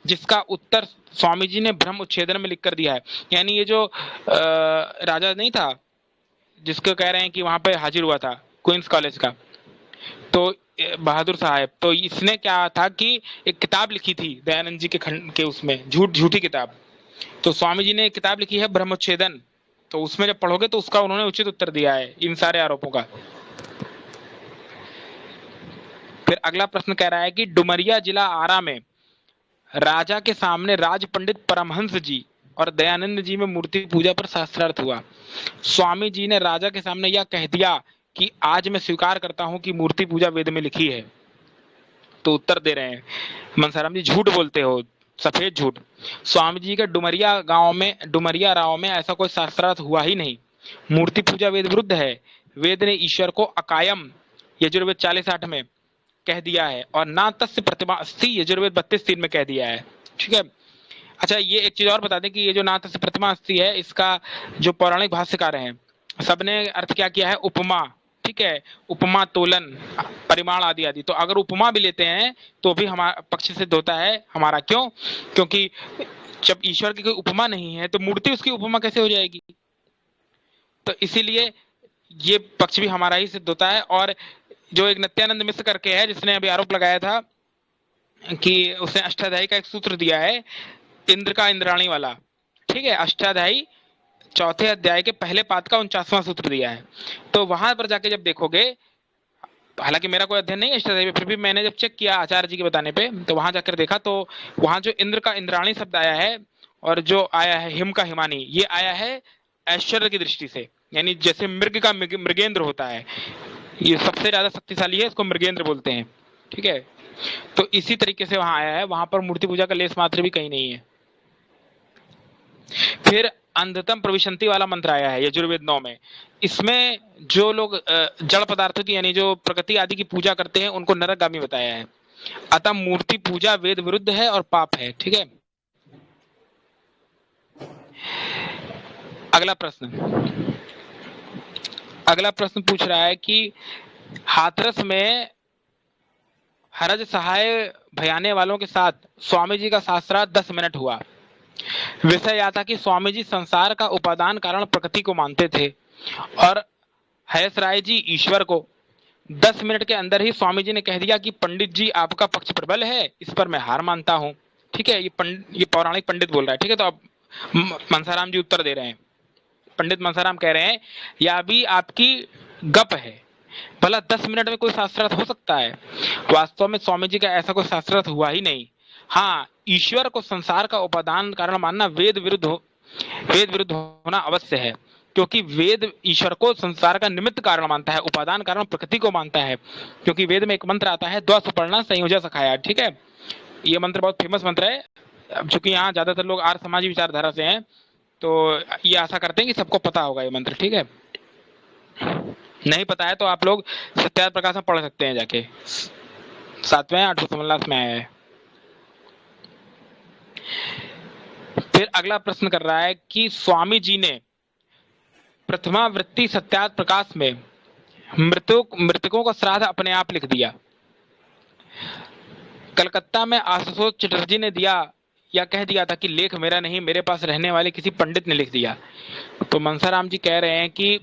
जिसका उत्तर स्वामी जी ने ब्रह्म उच्छेदन में लिख कर दिया है। यानी ये जो राजा नहीं था जिसको कह रहे हैं कि वहां पे हाजिर हुआ था क्वींस कॉलेज का, तो बहादुर साहब, तो इसने क्या था कि एक किताब लिखी थी दयानंद जी के खंड के, उसमें झूठी किताब। तो स्वामी जी ने एक किताब लिखी है ब्रह्मोच्छेदन, तो उसमें जब पढ़ोगे तो उसका उन्होंने उचित उत्तर दिया है इन सारे आरोपों का। फिर अगला प्रश्न कह रहा है कि डुमरिया जिला आरा में राजा के सामने राज पंडित परमहंस जी और दयानंद जी में मूर्ति पूजा पर शास्त्रार्थ हुआ। स्वामी जी ने राजा के सामने यह कह दिया कि आज मैं स्वीकार करता हूं कि मूर्ति पूजा वेद में लिखी है। तो उत्तर दे रहे हैं, मनसाराम जी झूठ बोलते हो, सफेद झूठ। स्वामी जी के डुमरिया राव में ऐसा कोई शास्त्रार्थ हुआ ही नहीं। मूर्ति पूजा वेद विरुद्ध है। वेद ने ईश्वर को अकायम यजुर्वेद 40:8 में कह दिया है, और ना तस्य प्रतिमा अस्ति यजुर्वेद 32:3 में कह दिया है। ठीक है। अच्छा, ये एक चीज और बता दें कि ये जो ना तस्य प्रतिमा अस्ति है, इसका जो पौराणिक भाष्यकार हैं सबने अर्थ क्या किया है, उपमा। ठीक है, उपमा, तोलन, परिमाण आदि आदि। तो अगर उपमा भी लेते हैं तो भी हमारा पक्ष सिद्ध होता है हमारा। क्यों? क्योंकि जब ईश्वर की कोई उपमा नहीं है तो मूर्ति उसकी उपमा कैसे हो जाएगी? तो इसीलिए ये पक्ष भी हमारा ही सिद्ध होता है। और जो एक नित्यानंद मिश्र करके है, जिसने अभी आरोप लगाया था कि उसने अष्टाध्यायी का एक सूत्र दिया है, इंद्र का इंद्राणी वाला। ठीक है, अष्टाध्यायी 4थे अध्याय के पहले पाद का 49वां सूत्र दिया है। तो वहां पर जाके जब देखोगे, हालांकि मेरा कोई अध्ययन नहीं है अष्टाध्यायी में, फिर भी मैंने जब चेक किया आचार्य जी के बताने पे, तो वहां जाकर देखा तो वहां जो इंद्र का इंद्राणी शब्द आया है और जो आया है हिम का हिमानी, ये आया है ऐश्वर्य की दृष्टि से। यानी जैसे मृग का मृगेंद्र होता है, ये सबसे ज्यादा शक्तिशाली है, इसको मृगेंद्र बोलते हैं। ठीक है, तो इसी तरीके से वहां आया है। वहां पर मूर्ति पूजा का लेस मात्र भी कहीं नहीं है। फिर अंधतम प्रविशंति वाला मंत्र आया है यजुर्वेद 9 में। इसमें जो लोग जड़ पदार्थों की यानी जो प्रकृति आदि की पूजा करते हैं उनको नरकगामी बताया है। अतः मूर्ति पूजा वेद विरुद्ध है और पाप है। ठीक है। अगला प्रश्न पूछ रहा है कि हाथरस में हरज सहाय भयाने वालों के साथ स्वामी जी का शास्त्रार्थ 10 मिनट हुआ। विषय यह था कि स्वामी जी संसार का उपादान कारण प्रकृति को मानते थे और हयस राय जी ईश्वर को। 10 मिनट के अंदर ही स्वामी जी ने कह दिया कि पंडित जी आपका पक्ष प्रबल है, इस पर मैं हार मानता हूं। ठीक है, ये पौराणिक पंडित बोल रहा है। ठीक है, तो अब मनसाराम जी उत्तर दे रहे हैं। पंडित मनसाराम कह रहे हैं, यह भी आपकी गप है, भला 10 मिनट में कोई शास्त्रार्थ हो सकता है? वास्तव में स्वामी जी का ऐसा कोई शास्त्रार्थ हुआ ही नहीं। हाँ, ईश्वर को संसार का उपादान कारण मानना वेद विरुद्ध होना अवश्य है, क्योंकि वेद ईश्वर को संसार का निमित्त कारण मानता है, उपादान कारण प्रकृति को मानता है। क्योंकि वेद में एक मंत्र आता है, द्वा सुपर्णा संयोजा सखाया। ठीक है, ये मंत्र बहुत फेमस मंत्र है। अब चूंकि यहाँ ज्यादातर लोग आर्य समाजी विचारधारा से हैं, तो ये आशा करते हैं कि सबको पता होगा ये मंत्र। ठीक है, नहीं पता है तो आप लोग सत्यार्थ प्रकाश में पढ़ सकते हैं जाके, 7वें 8वें समन्लास में आया है। फिर अगला प्रश्न कर रहा है कि स्वामी जी ने प्रथमा वृत्ति सत्यार्थ प्रकाश में मृतकों का श्राद्ध अपने आप लिख दिया। कलकत्ता में आशुतोष चटर्जी ने दिया या कह दिया था कि लेख मेरा नहीं, मेरे पास रहने वाले किसी पंडित ने लिख दिया। तो मनसाराम जी कह रहे हैं कि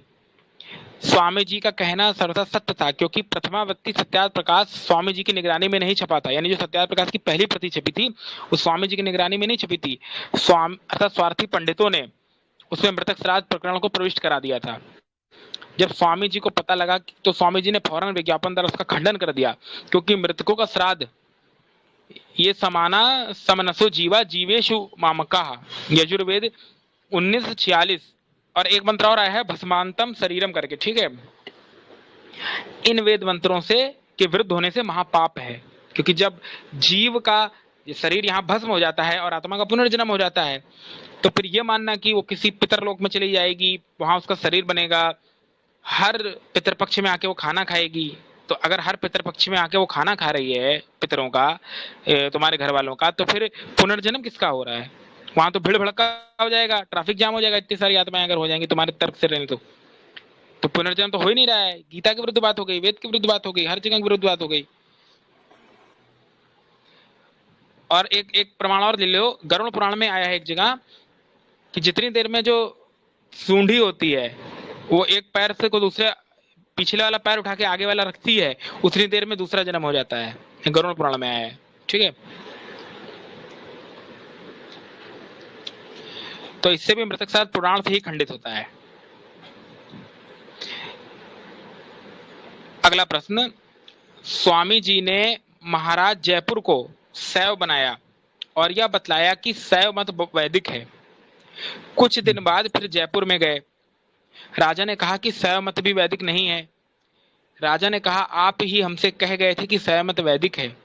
स्वामी जी का कहना सर्वथा सत्य था, क्योंकि प्रथमावृत्ति सत्यार्थ प्रकाश स्वामी जी की निगरानी में नहीं छपा था। यानी जो सत्यार्थ प्रकाश की पहली प्रति छपी थी वो स्वामी जी की निगरानी में नहीं छपी थी। अर्थात स्वार्थी पंडितों ने उसमें मृतक श्राद्ध प्रकरण को प्रविष्ट करा दिया था। जब स्वामी जी को पता लगा तो स्वामी जी ने फौरन विज्ञापन द्वारा उसका खंडन कर दिया, क्योंकि मृतकों का श्राद्ध ये समाना समनसो जीवा जीवेशु मामका, यजुर्वेद 1946। और एक मंत्र और आया है भस्मांतम शरीरम करके, ठीक है। इन वेद मंत्रों से के विरुद्ध होने से महापाप है, क्योंकि जब जीव का शरीर यहाँ भस्म हो जाता है और आत्मा का पुनर्जन्म हो जाता है, तो फिर ये मानना कि वो किसी पितरलोक में चली जाएगी, वहां उसका शरीर बनेगा, हर पितरपक्ष में आके वो खाना खाएगी। तो अगर हर पितरपक्ष में आके वो खाना खा रही है पितरों का, तुम्हारे घर वालों का, तो फिर पुनर्जन्म किसका हो रहा है? वहां तो भीड़ भड़का हो जाएगा, ट्रैफिक जाम हो जाएगा, इतनी सारी आत्माएं अगर हो जाएंगी तुम्हारे तर्क से रहने तो पुनर्जन्म तो हो ही नहीं रहा है। गीता के विरुद्ध बात हो गई, वेद के विरुद्ध बात हो गई, हर जगह के विरुद्ध बात हो गई। और एक प्रमाण और ले लो, गरुड़ पुराण में आया है एक जगह कि जितनी देर में जो सूंडी होती है वो एक पैर से को दूसरे पिछले वाला पैर उठा के आगे वाला रखती है, उतनी देर में दूसरा जन्म हो जाता है। गरुड़ पुराण में आया है, ठीक है। तो इससे भी मृतक श्राद्ध पुराण से ही खंडित होता है। अगला प्रश्न, स्वामी जी ने महाराज जयपुर को शैव बनाया और यह बतलाया कि शैव मत वैदिक है। कुछ दिन बाद फिर जयपुर में गए। राजा ने कहा कि शैव मत भी वैदिक नहीं है। राजा ने कहा आप ही हमसे कह गए थे कि शैव मत वैदिक है।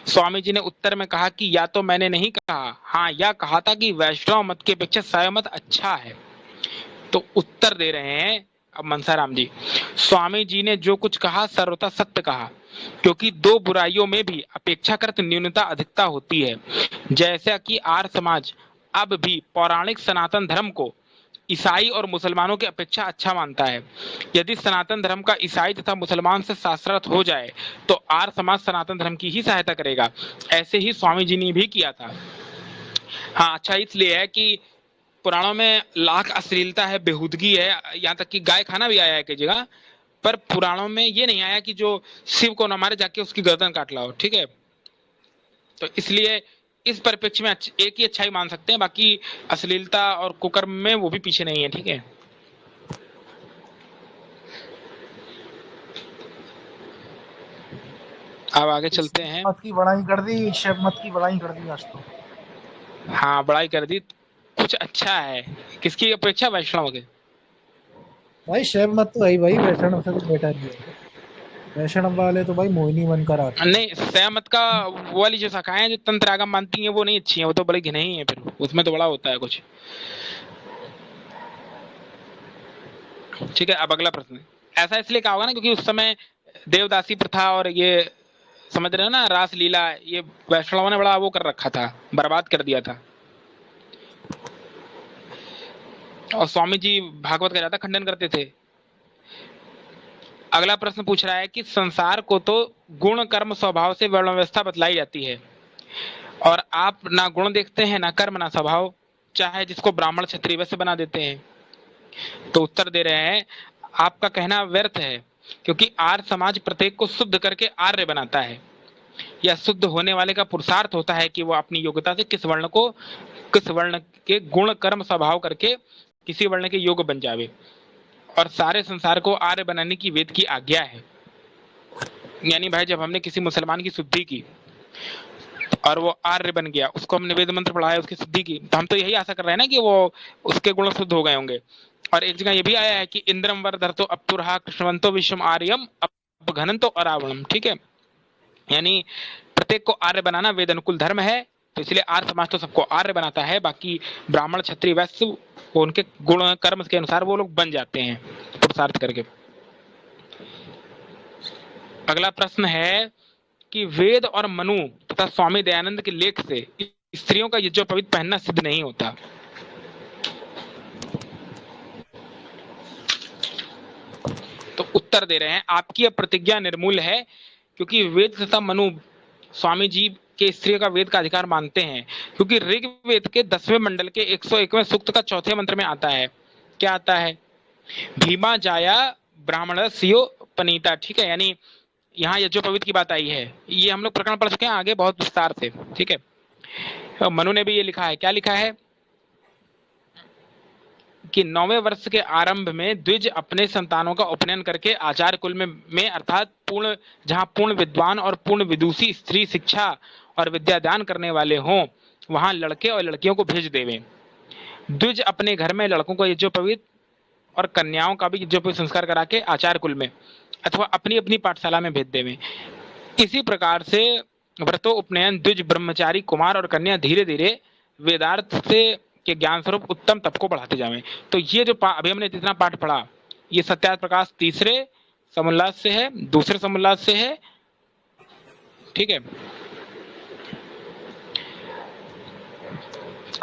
स्वामी जी ने उत्तर में कहा कि या तो मैंने नहीं कहा, हाँ यह कहा था कि वैष्णव मत की अपेक्षा शैव मत अच्छा है। तो उत्तर दे रहे हैं अब मनसाराम जी, स्वामी जी ने जो कुछ कहा सर्वथा सत्य कहा, क्योंकि दो बुराइयों में भी अपेक्षाकृत न्यूनता अधिकता होती है। जैसा कि आर्य समाज अब भी पौराणिक सनातन धर्म को ईसाई और मुसलमानों की अपेक्षा अच्छा मानता है। यदि सनातन धर्म का ईसाई तथा मुसलमान से शास्त्रार्थ हो जाए तो आर्य समाज सनातन धर्म की ही सहायता करेगा। ऐसे ही स्वामी जी ने भी किया था। हाँ, अच्छा इसलिए है कि पुराणों में लाख अश्लीलता है, बेहूदगी है, यहाँ तक कि गाय खाना भी आया है कई जगह, पर पुराणों में ये नहीं आया कि जो शिव को न मारे जाके उसकी गर्दन काट लाओ, ठीक है। तो इसलिए इस परिप्रेक्ष्य में एक ही अच्छाई मान सकते हैं, बाकी अश्लीलता और कुकर्म में वो भी पीछे नहीं है, ठीक है। अब आगे चलते हैं। मत की बड़ाई कर दी, शैव मत की बड़ाई कर दी आज तो। हाँ, बड़ाई कर दी। कुछ अच्छा है किसकी अपेक्षा? वैष्णव के। भाई शैव मत तो है भाई, वैष्णव से तो बेटर ही है। वैष्णव वाले तो भाई मोहिनी बनकर आते हैं। नहीं, शैव मत का वो वाली जो शाखाएं हैं जो तंत्र आगम मानती हैं वो नहीं अच्छी हैं, वो तो बड़ी घिनही है, फिर उसमें तो बड़ा होता है कुछ, ठीक है। अब अगला प्रश्न, ऐसा इसलिए कहा होगा ना क्योंकि उस समय देवदासी प्रथा और ये समझ रहे हो ना, रास लीला, ये वैष्णवों ने बड़ा वो कर रखा था, बर्बाद कर दिया था। और स्वामी जी भागवत का ज्यादा खंडन करते थे। अगला प्रश्न पूछ रहा है कि संसार को तो गुण कर्म स्वभाव से वर्ण व्यवस्था बतलाई जाती है और आप ना गुण देखते हैं, ना कर्म, ना स्वभाव, चाहे जिसको ब्राह्मण क्षत्रिय वैसे बना देते हैं। तो उत्तर दे रहे हैं आपका कहना व्यर्थ है, क्योंकि आर्य समाज प्रत्येक को शुद्ध करके आर्य बनाता है। यह शुद्ध होने वाले का पुरुषार्थ होता है कि वो अपनी योग्यता से किस वर्ण के गुण कर्म स्वभाव करके किसी वर्ण के योग्य बन जावे, और सारे संसार को आर्य बनाने की वेद की आज्ञा है। यानी भाई जब हमने किसी मुसलमान की शुद्धि की और वो आर्य बन गया, उसको हमने वेद मंत्र पढ़ाया, उसकी शुद्धि की, तो हम तो यही आशा कर रहे हैं ना कि वो उसके गुण शुद्ध हो गए होंगे। और एक जगह ये भी आया है कि इंद्रम वरधरतो अप्तुरहा कृष्णवंतो विश्वम आर्यम अपघनंतो अरावणम, ठीक है। यानी प्रत्येक को आर्य बनाना वेद अनुकूल धर्म है, तो इसलिए आर्य समाज तो सबको आर्य बनाता है, बाकी ब्राह्मण क्षत्रिय वैश्य वो उनके गुण कर्म के अनुसार वो लोग बन जाते हैं पुरुषार्थ करके। अगला प्रश्न है कि वेद और मनु तथा स्वामी दयानंद के लेख से स्त्रियों का यज्ञोपवीत पवित्र पहनना सिद्ध नहीं होता। तो उत्तर दे रहे हैं आपकी यह प्रतिज्ञा निर्मूल है, क्योंकि वेद तथा मनु स्वामी जी के स्त्रियों का वेद का अधिकार मानते हैं, क्योंकि ऋग्वेद के 10वें मंडल के 101वें सूक्त का चौथे मंत्र में आता है, क्या आता है, भीमा जाया ब्राह्मणस्यो पनीता। ठीक है, यानी यहाँ यज्ञोपवीत की बात आई है। ये हम लोग प्रकरण पढ़ चुके हैं आगे बहुत विस्तार से। ठीक है, मनु ने भी ये लिखा है, क्या लिखा है कि 9वें वर्ष के आरंभ में द्विज अपने संतानों का उपनयन करके आचार्य कुल में अर्थात पूर्ण, जहां पूर्ण विद्वान और पूर्ण विदुषी स्त्री शिक्षा और विद्यादान करने वाले हों, वहां लड़के और लड़कियों को भेज देवे। द्विज अपने घर में लड़कों को यज्ञोपवीत और कन्याओं का भी यज्ञोपवीत संस्कार करा के आचार्य कुल में अथवा अपनी अपनी पाठशाला में भेज देवे। इसी प्रकार से व्रतो उपनयन द्विज ब्रह्मचारी कुमार और कन्या धीरे धीरे वेदार्थ से के ज्ञान स्वरूप उत्तम तप को बढ़ाते जाएं। तो ये जो अभी हमने जितना पाठ पढ़ा, ये सत्यार्थ प्रकाश तीसरे समुल्लास से है, दूसरे समुल्लास से है। ठीक है,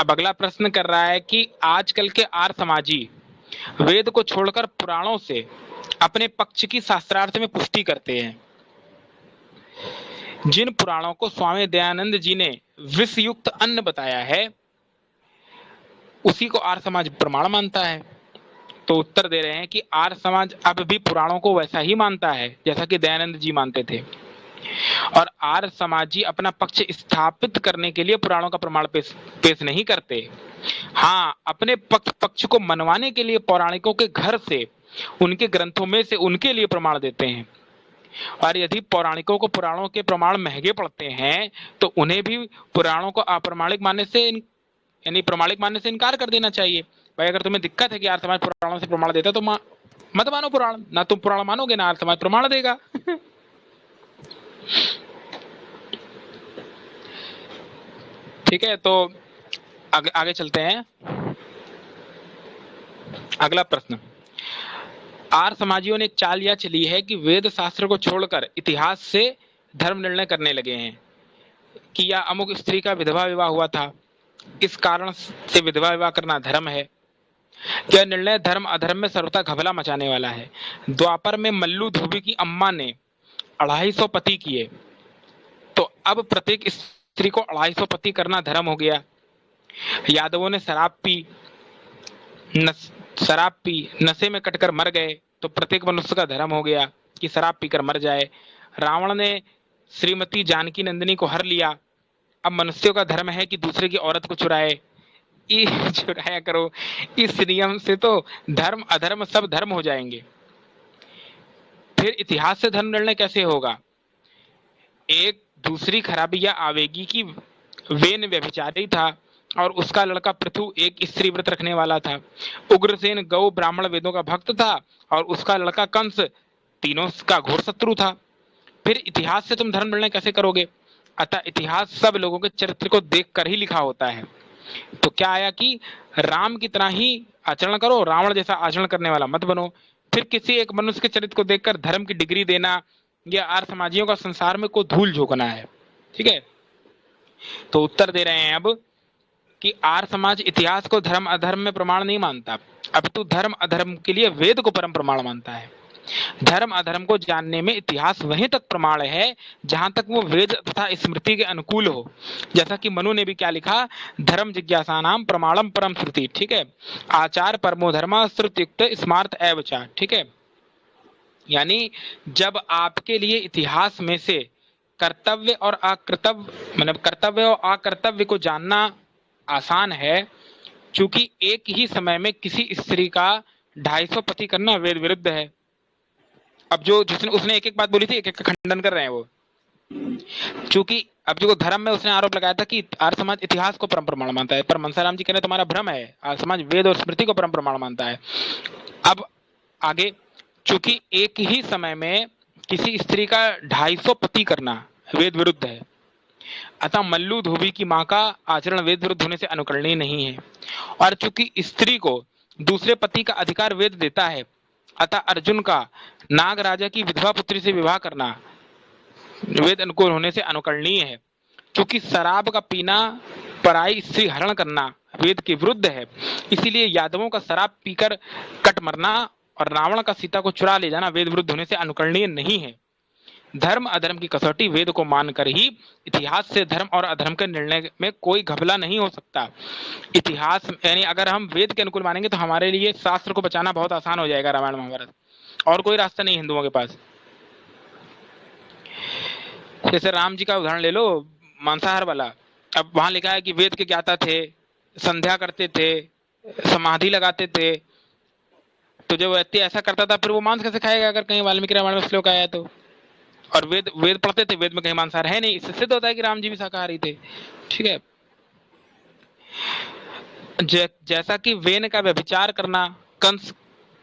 अब अगला प्रश्न कर रहा है कि आजकल के आर्य समाजी वेद को छोड़कर पुराणों से अपने पक्ष की शास्त्रार्थ में पुष्टि करते हैं। जिन पुराणों को स्वामी दयानंद जी ने विषयुक्त अन्न बताया है, उसी को आर्य समाज प्रमाण मानता है। तो उत्तर दे रहे हैं कि आर्य समाज अब भी पुराणों को वैसा ही मानता है जैसा कि दयानंद जी मानते थे, और आर्य समाजी अपना पक्ष स्थापित करने के लिए पुराणों का प्रमाण पेश नहीं करते। हाँ, अपने पक्ष को मनवाने के लिए पौराणिकों के घर से, उनके ग्रंथों में से उनके लिए प्रमाण देते हैं। और यदि पौराणिकों को पुराणों के प्रमाण महंगे पड़ते हैं तो उन्हें भी पुराणों को अप्रामाणिक मानने से यानी प्रमाणिक मानने से इनकार कर देना चाहिए। भाई अगर तुम्हें दिक्कत है कि आर्य समाज पुराणों से प्रमाण देता तो मत मानो पुराण, ना तुम पुराण मानोगे ना आर्य समाज प्रमाण देगा। ठीक है, तो आगे चलते हैं। अगला प्रश्न, आर्य समाजियों ने एक चाल यह चली है कि वेद शास्त्र को छोड़कर इतिहास से धर्म निर्णय करने लगे हैं कि यह अमुक स्त्री का विधवा विवाह हुआ था, इस कारण से विधवा विवाह करना धर्म है। यह निर्णय धर्म अधर्म में सर्वथा घबला मचाने वाला है। द्वापर में मल्लू धोबी की अम्मा ने 250 पति किए, तो अब प्रत्येक स्त्री को 250 पति करना धर्म हो गया। यादवों ने शराब पी नशे में कटकर मर गए, तो प्रत्येक मनुष्य का धर्म हो गया कि शराब पीकर मर जाए। रावण ने श्रीमती जानकी नंदिनी को हर लिया, अब मनुष्यों का धर्म है कि दूसरे की औरत को चुराया करो। इस नियम से तो धर्म अधर्म सब धर्म हो जाएंगे। फिर इतिहास से धर्म निर्णय कैसे होगा? एक दूसरी खराबी यह आवेगी कि वेन व्यभिचारी था और उसका लड़का पृथु एक स्त्री व्रत रखने वाला था। उग्रसेन गौ ब्राह्मण वेदों का भक्त था और उसका लड़का कंस तीनों का घोर शत्रु था। फिर इतिहास से तुम धर्म निर्णय कैसे करोगे? अतः इतिहास सब लोगों के चरित्र को देखकर ही लिखा होता है। तो क्या आया कि राम की तरह ही आचरण करो, रावण जैसा आचरण करने वाला मत बनो। फिर किसी एक मनुष्य के चरित्र को देखकर धर्म की डिग्री देना, यह आर्य समाजियों का संसार में कोई धूल झोंकना है। ठीक है, तो उत्तर दे रहे हैं अब कि आर्य समाज इतिहास को धर्म अधर्म में प्रमाण नहीं मानता, अपितु धर्म अधर्म के लिए वेद को परम प्रमाण मानता है। धर्म अधर्म को जानने में इतिहास वहीं तक प्रमाण है जहां तक वो वेद तथा स्मृति के अनुकूल हो। जैसा कि मनु ने भी क्या लिखा, धर्म जिज्ञासानाम प्रमाणम परम श्रुति। ठीक है, आचार परमो धर्म श्रुतियुक्त स्मार्थ एवचा। ठीक है, यानी जब आपके लिए इतिहास में से कर्तव्य और अकर्तव्य को जानना आसान है, चूंकि एक ही समय में किसी स्त्री का 250 पति करना वेद विरुद्ध है। अब जिसने उसने एक एक बात बोली थी, एक एक का खंडन कर रहे हैं वो। चूंकि अब जो धर्म में उसने आरोप लगाया था कि आर्य समाज इतिहास को परम प्रमाण मानता है, पर मनसाराम जी कह रहे तुम्हारा भ्रम है, आर्य समाज वेद और स्मृति को परम प्रमाण मानता है। अब आगे, चूंकि एक ही समय में किसी स्त्री का 250 पति करना वेद विरुद्ध है, अतः मल्लू धोबी की मां का आचरण वेद विरुद्ध होने से अनुकरणीय नहीं है। और चूंकि स्त्री को दूसरे पति का अधिकार वेद देता है, अतः अर्जुन का नाग राजा की विधवा पुत्री से विवाह करना वेद अनुकूल होने से अनुकरणीय है। क्योंकि शराब का पीना, पराई स्त्री हरण करना वेद के विरुद्ध है, इसीलिए यादवों का शराब पीकर कट मरना और रावण का सीता को चुरा ले जाना वेद विरुद्ध होने से अनुकरणीय नहीं है। धर्म अधर्म की कसौटी वेद को मानकर ही इतिहास से धर्म और अधर्म के निर्णय में कोई घपला नहीं हो सकता। इतिहास यानी अगर हम वेद के अनुकूल मानेंगे तो हमारे लिए शास्त्र को बचाना बहुत आसान हो जाएगा, रामायण महाभारत, और कोई रास्ता नहीं हिंदुओं के पास। जैसे राम जी का उदाहरण ले लो, मांसाहार वाला। अब वहां लिखा है कि वेद के ज्ञाता थे, संध्या करते थे, समाधि लगाते थे, तो जब व्यक्ति ऐसा करता था फिर वो मांस कैसे खाएगा अगर कहीं वाल्मीकि रामायण में श्लोक आया तो। और वेद वेद पढ़ते थे, वेद में कहीं मांसाहार है नहीं, इससे सिद्ध होता है कि राम जी भी शाकाहारी थे। ठीक है। जैसा कि वेन का व्यभिचार करना, कंस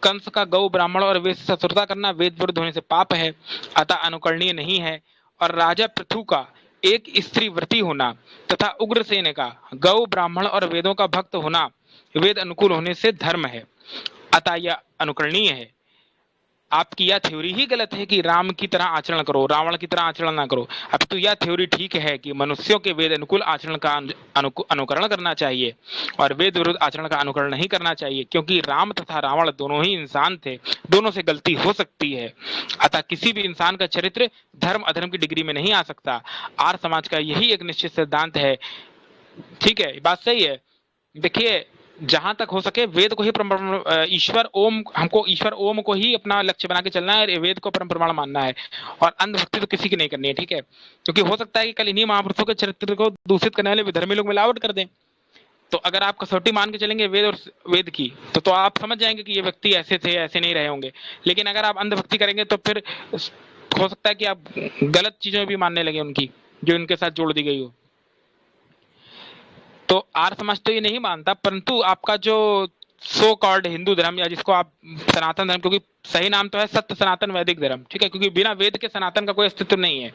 कंस का गौ ब्राह्मण और वेद से शत्रुता करना वेद विरुद्ध होने से पाप है, अतः अनुकरणीय नहीं है। और राजा पृथु का एक स्त्री व्रती होना तथा उग्रसेन का गौ ब्राह्मण और वेदों का भक्त होना वेद अनुकूल होने से धर्म है, अतः यह अनुकरणीय है। आपकी यह थ्योरी ही गलत है कि राम की तरह आचरण करो, रावण की तरह आचरण ना करो। अब तो यह थ्योरी ठीक है कि मनुष्यों के वेद अनुकूल आचरण का अनुकरण करना चाहिए और वेद विरुद्ध आचरण का अनुकरण नहीं करना चाहिए, क्योंकि राम तथा रावण दोनों ही इंसान थे, दोनों से गलती हो सकती है। अतः किसी भी इंसान का चरित्र धर्म अधर्म की डिग्री में नहीं आ सकता। आर्य समाज का यही एक निश्चित सिद्धांत है। ठीक है, बात सही है। देखिए, जहां तक हो सके वेद को ही ईश्वर ओम, हमको ईश्वर ओम को ही अपना लक्ष्य बना के चलना है, वेद को परम प्रमाण मानना है, और अंधभक्ति तो किसी की नहीं करनी है। ठीक है, क्योंकि हो सकता है कि कल इन्हीं महापुरुषों के चरित्र को दूषित करने वाले विधर्मी लोग मिलावट कर दें। तो अगर आप कसौटी मान के चलेंगे वेद और वेद की, तो आप समझ जाएंगे कि ये व्यक्ति ऐसे थे, ऐसे नहीं रहे होंगे। लेकिन अगर आप अंधभक्ति करेंगे तो फिर हो सकता है कि आप गलत चीजें भी मानने लगे उनकी, जो इनके साथ जोड़ दी गई हो। तो आर्य समाज तो ये नहीं मानता, परंतु आपका जो सो कॉल्ड हिंदू धर्म, या जिसको आप सनातन धर्म, क्योंकि सही नाम तो है सत्य सनातन वैदिक धर्म, ठीक है, क्योंकि बिना वेद के सनातन का कोई अस्तित्व नहीं है।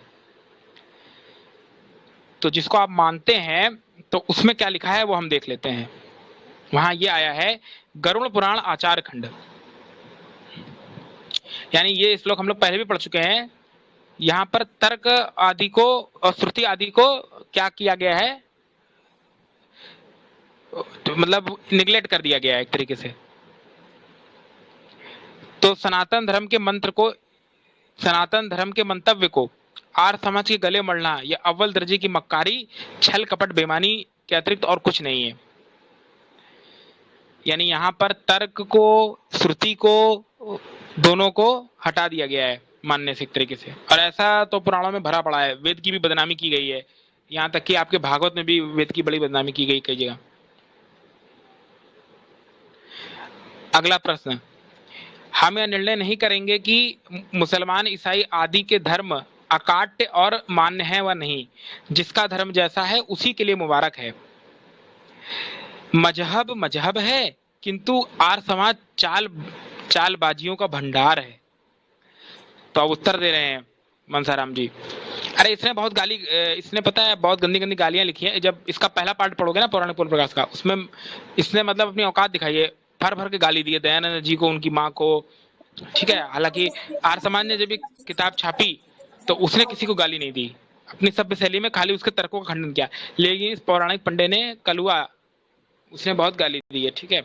तो जिसको आप मानते हैं तो उसमें क्या लिखा है वो हम देख लेते हैं। वहां ये आया है गरुड़ पुराण आचार खंड, यानी ये श्लोक हम लोग पहले भी पढ़ चुके हैं। यहाँ पर तर्क आदि को और श्रुति आदि को क्या किया गया है, तो मतलब निगलेक्ट कर दिया गया है एक तरीके से। तो सनातन धर्म के मंत्र को, सनातन धर्म के मंतव्य को आर्य समाज के गले मलना यह अव्वल दर्जे की मक्कारी, छल कपट बेईमानी के अतिरिक्त और कुछ नहीं है। यानी यहाँ पर तर्क को श्रुति को दोनों को हटा दिया गया है मानने से एक तरीके से, और ऐसा तो पुराणों में भरा पड़ा है। वेद की भी बदनामी की गई है, यहाँ तक कि आपके भागवत में भी वेद की बड़ी बदनामी की गई कई जगह। अगला प्रश्न, हम यह निर्णय नहीं करेंगे कि मुसलमान ईसाई आदि के धर्म अकाट्य और मान्य है व नहीं, जिसका धर्म जैसा है उसी के लिए मुबारक है। मजहब मजहब है, किंतु आर्य समाज चालबाजियों का भंडार है। तो अब उत्तर दे रहे हैं मनसाराम जी। अरे इसने बहुत गाली, इसने पता है बहुत गंदी गंदी गालियां लिखी हैं। जब इसका पहला पार्ट पढ़ोगे ना पौराणिक पूर्ण प्रकाश का, उसमें इसने मतलब अपनी औकात दिखाई है, भर भर के गाली दिए दयानंद जी को, उनकी माँ को। ठीक है, हालांकि आर्य समाज ने जब किताब छापी तो उसने किसी को गाली नहीं दी, अपनी सभ्य शैली में खाली उसके तर्कों का खंडन किया। लेकिन इस पौराणिक पंडे ने कलुआ, उसने बहुत गाली दी है। ठीक है,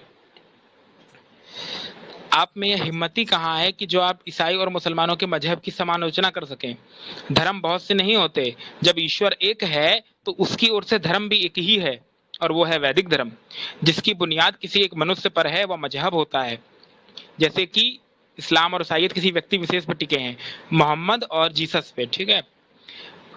आप में यह हिम्मती कहाँ है कि जो आप ईसाई और मुसलमानों के मजहब की समालोचना कर सकें। धर्म बहुत से नहीं होते, जब ईश्वर एक है तो उसकी ओर से धर्म भी एक ही है, और वो है वैदिक धर्म, जिसकी बुनियाद किसी एक मनुष्य पर है, वह मजहब होता है। जैसे कि इस्लाम और ईसाईयत किसी व्यक्ति विशेष पर टिके हैं, मोहम्मद और जीसस पे। ठीक है,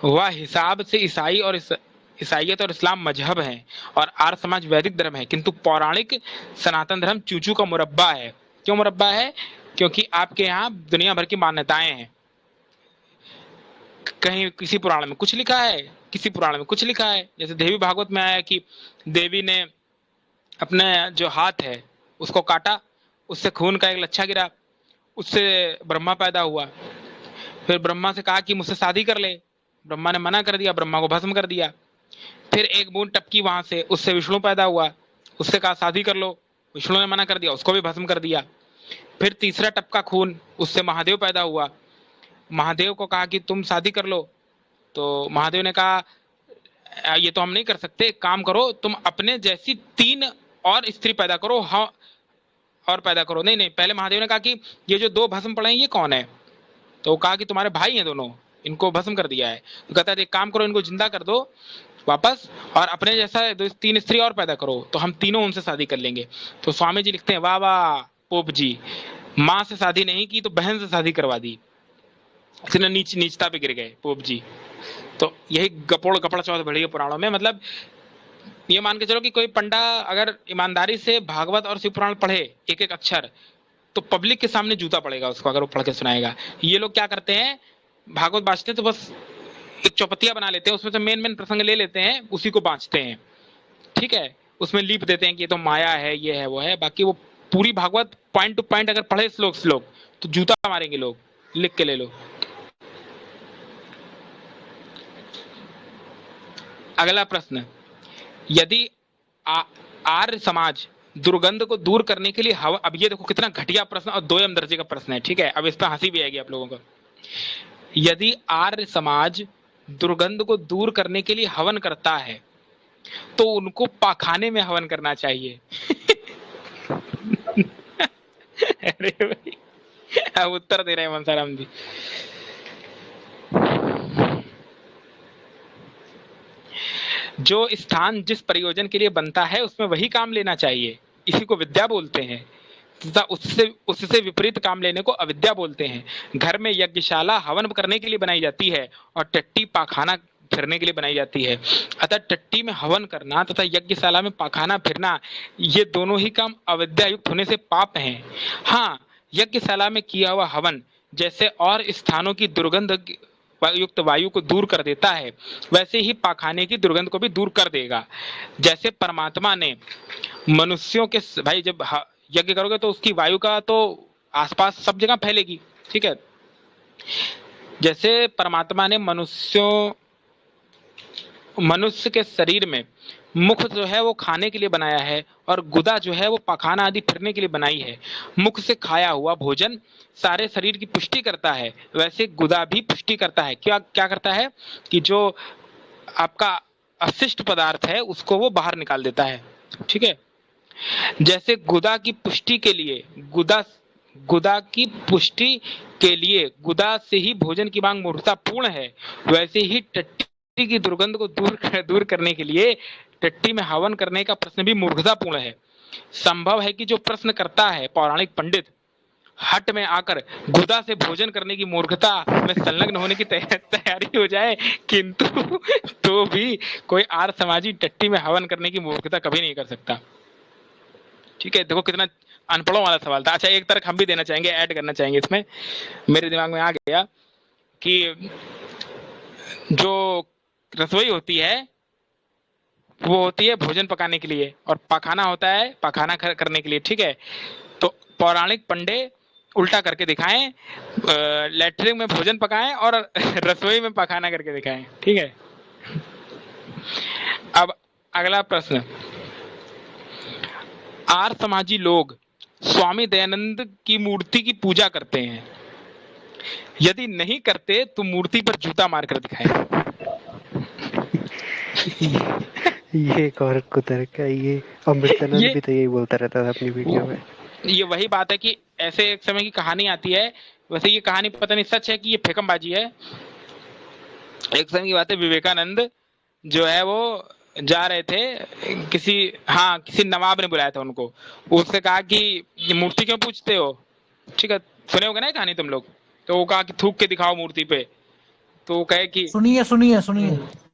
वह हिसाब से ईसाईयत और इस्लाम मजहब हैं और आर्य समाज वैदिक धर्म है, किंतु पौराणिक सनातन धर्म चूचू का मुरब्बा है। क्यों मुरब्बा है? क्योंकि आपके यहाँ दुनिया भर की मान्यताएं हैं। कहीं किसी पुराण में कुछ लिखा है, किसी पुराण में कुछ लिखा है। जैसे देवी भागवत में आया कि देवी ने अपने जो हाथ है उसको काटा, उससे खून का एक लच्छा गिरा, उससे ब्रह्मा पैदा हुआ। फिर ब्रह्मा से कहा कि मुझसे शादी कर ले, ब्रह्मा ने मना कर दिया, ब्रह्मा को भस्म कर दिया। फिर एक बूंद टपकी वहां से, उससे विष्णु पैदा हुआ, उससे कहा शादी कर लो, विष्णु ने मना कर दिया, उसको भी भस्म कर दिया। फिर तीसरा टपका खून, उससे महादेव पैदा हुआ, महादेव को कहा कि तुम शादी कर लो, तो महादेव ने कहा ये तो हम नहीं कर सकते, एक काम करो तुम अपने जैसी 3 और स्त्री पैदा करो। हाँ, और पैदा करो। नहीं, पहले महादेव ने कहा कि ये जो 2 भस्म पड़े हैं ये कौन है? तो कहा कि तुम्हारे भाई हैं दोनों, इनको भस्म कर दिया है। तो कहता है एक काम करो, इनको जिंदा कर दो वापस, और अपने जैसा 3 स्त्री और पैदा करो, तो हम तीनों उनसे शादी कर लेंगे। तो स्वामी जी लिखते हैं, वाह वाह पोप जी, माँ से शादी नहीं की तो बहन से शादी करवा दी। इतने नीचता पे गिर गए पोप जी। तो यही गपोड़ कपड़ा चौथ बढ़ी है पुराणों में। मतलब ये मान के चलो कि कोई पंडा अगर ईमानदारी से भागवत और शिव पुराण पढ़े एक एक अक्षर, तो पब्लिक के सामने जूता पड़ेगा उसको अगर वो पढ़ के सुनाएगा। ये लोग क्या करते हैं, भागवत बांचते तो बस एक चौपतिया बना लेते हैं, उसमें से मेन प्रसंग ले लेते हैं, उसी को बांचते हैं, ठीक है, उसमें लीप देते हैं कि ये तो माया है, ये है, वो है। बाकी वो पूरी भागवत पॉइंट टू पॉइंट अगर पढ़े श्लोक तो जूता मारेंगे लोग। लिख के ले लो। अगला प्रश्न, यदि आर्य समाज दुर्गंध को दूर करने के लिए हवन, अब ये देखो कितना घटिया प्रश्न और 2 दर्जे का प्रश्न है, ठीक है। अब इस पर हंसी भी आएगी आप लोगों को। यदि आर्य समाज दुर्गंध को दूर करने के लिए हवन करता है तो उनको पाखाने में हवन करना चाहिए। अरे भाई, अब उत्तर दे रहे हैं मनसाराम जी। जो स्थान जिस प्रयोजन के लिए बनता है उसमें वही काम लेना चाहिए, इसी को विद्या बोलते हैं, तथा उससे विपरीत काम लेने को अविद्या बोलते हैं। घर में यज्ञशाला हवन करने के लिए बनाई जाती है और टट्टी पाखाना फिरने के लिए बनाई जाती है। अतः टट्टी में हवन करना तथा यज्ञशाला में पाखाना फिरना, ये दोनों ही काम अविद्या युक्त होने से पाप हैं। हाँ, यज्ञशाला में किया हुआ हवन जैसे और स्थानों की दुर्गंध युक्त वायु को दूर कर देता है, वैसे ही पाखाने की दुर्गंध को भी दूर कर देगा। जैसे परमात्मा ने मनुष्यों के, भाई जब यज्ञ करोगे तो उसकी वायु का तो आसपास सब जगह फैलेगी, ठीक है। जैसे परमात्मा ने मनुष्य के शरीर में मुख जो है वो खाने के लिए बनाया है और गुदा जो है वो पखाना आदि फिरने के लिए बनाई है। मुख से खाया हुआ भोजन सारे शरीर की पुष्टि करता है, वैसे गुदा भी पुष्टि करता है। क्या करता है कि जो आपका अशिष्ट पदार्थ है उसको वो बाहर निकाल देता है, ठीक है। जैसे गुदा की पुष्टि के लिए गुदा से ही भोजन की मांग मूर्खता पूर्ण है, वैसे ही टट्टी की दुर्गंध को दूर करने के लिए टट्टी में हवन करने का प्रश्न भी मूर्खतापूर्ण है। संभव है कि जो प्रश्न करता है पौराणिक पंडित हट में आकर गुदा से भोजन करने की मूर्खता में संलग्न होने की तैयारी हो जाए, किंतु तो भी कोई आर्य समाजी टट्टी में हवन करने की मूर्खता कभी नहीं कर सकता, ठीक है। देखो कितना अनपढ़ों वाला सवाल था। अच्छा, एक तर्क हम भी देना चाहेंगे, ऐड करना चाहेंगे इसमें, मेरे दिमाग में आ गया कि जो रसोई होती है वो होती है भोजन पकाने के लिए और पखाना होता है पखाना करने के लिए, ठीक है। तो पौराणिक पंडे उल्टा करके दिखाएं, लैट्रिन में भोजन पकाएं और रसोई में पखाना करके दिखाएं, ठीक है। अब अगला प्रश्न, आर्य समाजी लोग स्वामी दयानंद की मूर्ति की पूजा करते हैं, यदि नहीं करते तो मूर्ति पर जूता मारकर दिखाएं। ये एक और कुतर्क है, ये अमृतानंद भी तो यही बोलता रहता था अपनी वीडियो में। ये वही बात है कि ऐसे एक समय की कहानी आती है, वैसे ये कहानी पता नहीं सच है कि ये फेकमबाजी है। एक समय की बात है, विवेकानंद जो है वो जा रहे थे किसी नवाब ने बुलाया था उनको, उससे कहा कि मूर्ति क्यों पूछते हो, ठीक है, सुने होगे ना कहानी तुम लोग। तो वो कहा कि थूक के दिखाओ मूर्ति पे, तो वो कहे कि सुनिए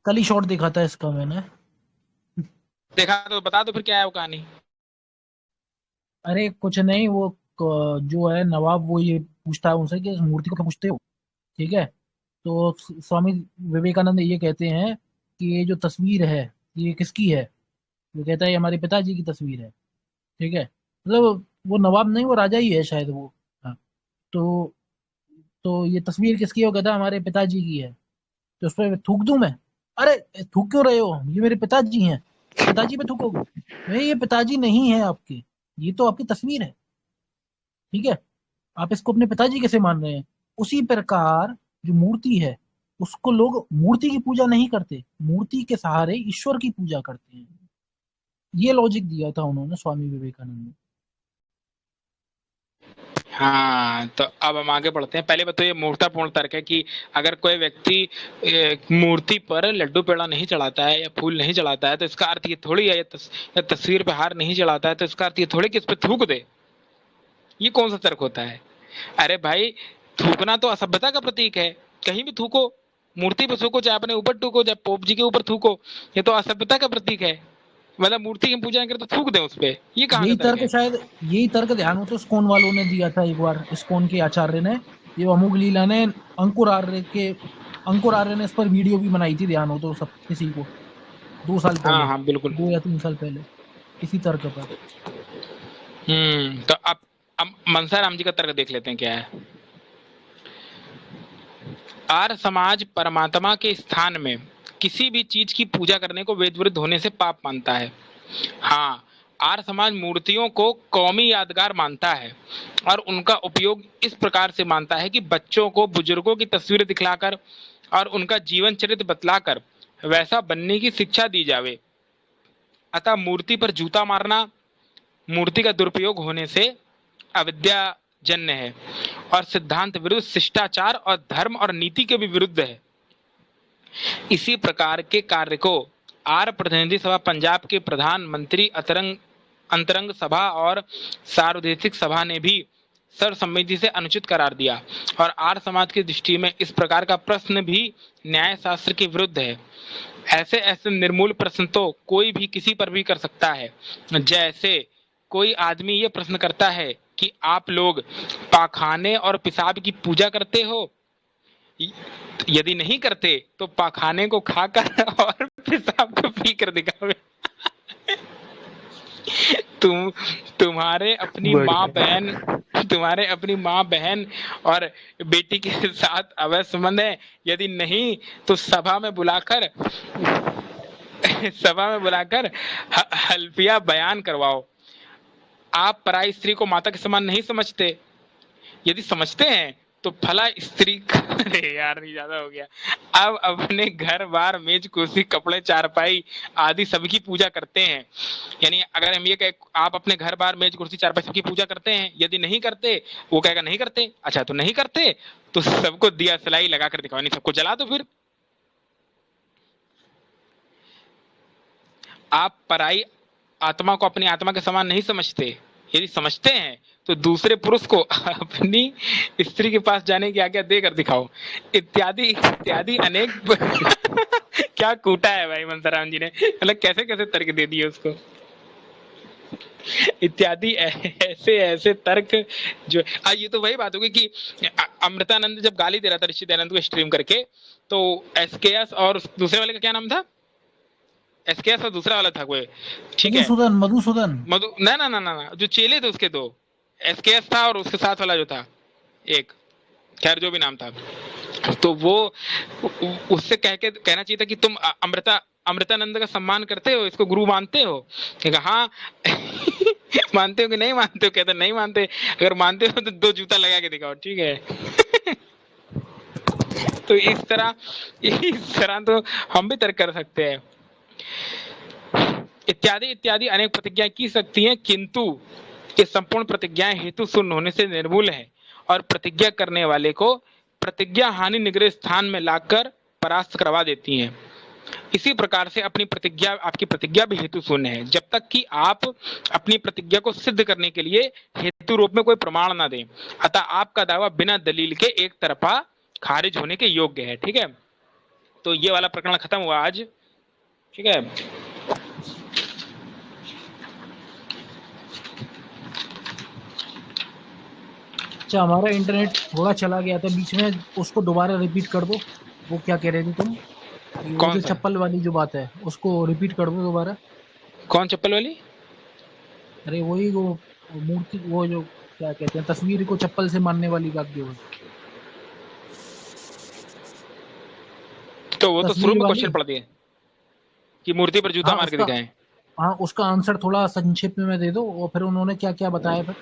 कल ही शॉर्ट देखा था इसका मैंने। देखा तो बता दो फिर क्या है वो कहानी। अरे कुछ नहीं, वो जो है नवाब वो ये पूछता है उनसे कि इस मूर्ति को क्यों पूछते हो, ठीक है। तो स्वामी विवेकानंद ये कहते हैं कि ये जो तस्वीर है ये किसकी है, वो कहता है ये हमारे पिताजी की तस्वीर है, ठीक है। मतलब वो नवाब नहीं, वो राजा ही है शायद वो। हाँ, तो ये तस्वीर किसकी है, वो कहता है हमारे पिताजी की है। तो उस पर थूक दूं मैं, अरे थूक क्यों रहे हो, ये मेरे पिताजी हैं, पिताजी पे थूकोगे, नहीं ये पिताजी नहीं है आपके, ये तो आपकी तस्वीर है, ठीक है। आप इसको अपने पिताजी कैसे मान रहे हैं। उसी प्रकार जो मूर्ति है उसको लोग मूर्ति की पूजा नहीं करते, मूर्ति के सहारे ईश्वर की पूजा करते हैं। ये लॉजिक दिया था उन्होंने स्वामी विवेकानंद ने। हाँ, तो अब हम आगे बढ़ते हैं। पहले तो ये मूर्खतापूर्ण तर्क है कि अगर कोई व्यक्ति मूर्ति पर लड्डू पेड़ा नहीं चढ़ाता है या फूल नहीं चढ़ाता है तो इसका अर्थ ये थोड़ी है, या तस्वीर पे हार नहीं चढ़ाता है तो इसका अर्थ ये थोड़ी कि इस पे थूक दे। ये कौन सा तर्क होता है? अरे भाई, थूकना तो असभ्यता का प्रतीक है। कहीं भी थूको, मूर्ति पे थूको, चाहे अपने ऊपर थूको, चाहे पोप जी के ऊपर थूको, ये तो असभ्यता का प्रतीक है। मतलब मूर्ति की पूजा करें तो थूक दें उस पे, ये कहाँ का यही तर्क तर्क है? शायद, यही तर्क ध्यान हो तो इस्कॉन वालों ने दिया था एक बार, इस्कॉन के आचार्य ने, ये अमोघ लीला ने, अंकुर आर्य ने इस पर वीडियो भी बनाई थी, ध्यान हो तो सब किसी को, 2 साल हाँ पहले, हाँ बिल्कुल। 2 या 3 साल पहले, इसी तर्क पर। तो अब मनसा राम जी का तर्क देख लेते हैं क्या है। आर्य समाज परमात्मा के स्थान में किसी भी चीज की पूजा करने को वेद विरुद्ध होने से पाप मानता है। हाँ, आर्य समाज मूर्तियों को कौमी यादगार मानता है और उनका उपयोग इस प्रकार से मानता है कि बच्चों को बुजुर्गों की तस्वीरें दिखलाकर और उनका जीवन चरित्र बतलाकर वैसा बनने की शिक्षा दी जावे। अतः मूर्ति पर जूता मारना मूर्ति का दुरुपयोग होने से अविद्याजन्य है और सिद्धांत विरुद्ध, शिष्टाचार और धर्म और नीति के भी विरुद्ध है। इसी प्रकार के कार्य को आर्य प्रतिनिधि सभा पंजाब के प्रधानमंत्री अंतरंग सभा और सार्वदेशिक सभा ने भी सर्वसम्मति से अनुचित करार दिया और आर्य समाज की दृष्टि में इस प्रकार का प्रश्न भी न्याय शास्त्र के विरुद्ध है। ऐसे ऐसे निर्मूल प्रश्न तो कोई भी किसी पर भी कर सकता है। जैसे कोई आदमी ये प्रश्न करता है कि आप लोग पाखाने और पेशाब की पूजा करते हो? यदि नहीं करते तो पाखाने को खाकर और पेशाब को पी कर दिखावे। तुम तुम्हारे अपनी माँ बहन तुम्हारे अपनी माँ बहन और बेटी के साथ अवैध संबंध है? यदि नहीं तो सभा में बुलाकर हल्फिया बयान करवाओ। आप पराई स्त्री को माता के समान नहीं समझते? यदि समझते हैं तो फला स्त्री अरे यार ये ज्यादा हो गया। अब अपने घर बार मेज कुर्सी कपड़े चारपाई आदि सबकी पूजा करते हैं। यानी अगर हम ये कहें आप अपने घर बार मेज कुर्सी चारपाई सबकी पूजा करते हैं, यदि नहीं करते, वो कहेगा नहीं करते। अच्छा तो नहीं करते तो सबको दिया सलाई लगा कर दिखाओ, नहीं सबको जला दो। फिर आप पराई आत्मा को अपनी आत्मा के समान नहीं समझते? यदि समझते हैं तो दूसरे पुरुष को अपनी स्त्री के पास जाने की आज्ञा देकर दिखाओ। इत्यादि इत्यादि अनेक क्या कूटा है भाई मनसाराम जी ने, मतलब कैसे कैसे तर्क दे दिए उसको। इत्यादि ऐसे ऐसे तर्क जो ये तो वही बात होगी कि अमृतानंद जब गाली दे रहा था ऋषि दयानंद को स्ट्रीम करके, तो एसकेएस और दूसरे वाले का क्या नाम था? एसकेएस और दूसरा वाला था कोई, ठीक है, मधुसूदन ना ना ना ना, जो चेले थे उसके दो, एसकेएस था और उसके साथ वाला जो था एक, खैर जो भी नाम था, तो वो उससे कहना चाहिए था कि तुम अमृतानंद का सम्मान करते हो, इसको गुरु मानते हो? हाँ मानते हो कि नहीं मानते हो? कहते नहीं मानते। अगर मानते हो तो 2 जूता लगा के दिखाओ, ठीक है। तो इस तरह तो हम भी तर्क कर सकते हैं। इत्यादि इत्यादि अनेक प्रतिज्ञाएं की सकती हैं, किंतु ये संपूर्ण प्रतिज्ञाएं हेतु शून्य होने से निर्मूल है और प्रतिज्ञा करने वाले को प्रतिज्ञा हानि निग्रह स्थान में लाकर परास्त करवा देती हैं। इसी प्रकार से आपकी प्रतिज्ञा भी हेतु शून्य है, जब तक कि आप अपनी प्रतिज्ञा को सिद्ध करने के लिए हेतु रूप में कोई प्रमाण ना दें। अतः आपका दावा बिना दलील के एक तरफा खारिज होने के योग्य है। ठीक है, तो ये वाला प्रकरण खत्म हुआ आज। ठीक है, अच्छा, हमारा इंटरनेट थोड़ा चला गया था बीच में, उसको दोबारा रिपीट कर दो। वो क्या कह रहे थे तुम? वो कौन जो सा? चप्पल वाली जो बात है उसको रिपीट कर दो दोबारा। कौन चप्पल वाली? अरे वही वो मूर्ति, वो जो क्या कहते हैं, तस्वीर को चप्पल से मारने वाली बात जो है, तो वो तो शुरू तस्वीर में वाली। क्वेश्चन पढ़ दिए कि मूर्ति पर जूता हाँ मार के उसका दिखाएं। हाँ उसका आंसर थोड़ा संक्षेप में दे दो, और फिर उन्होंने क्या क्या बताया, फिर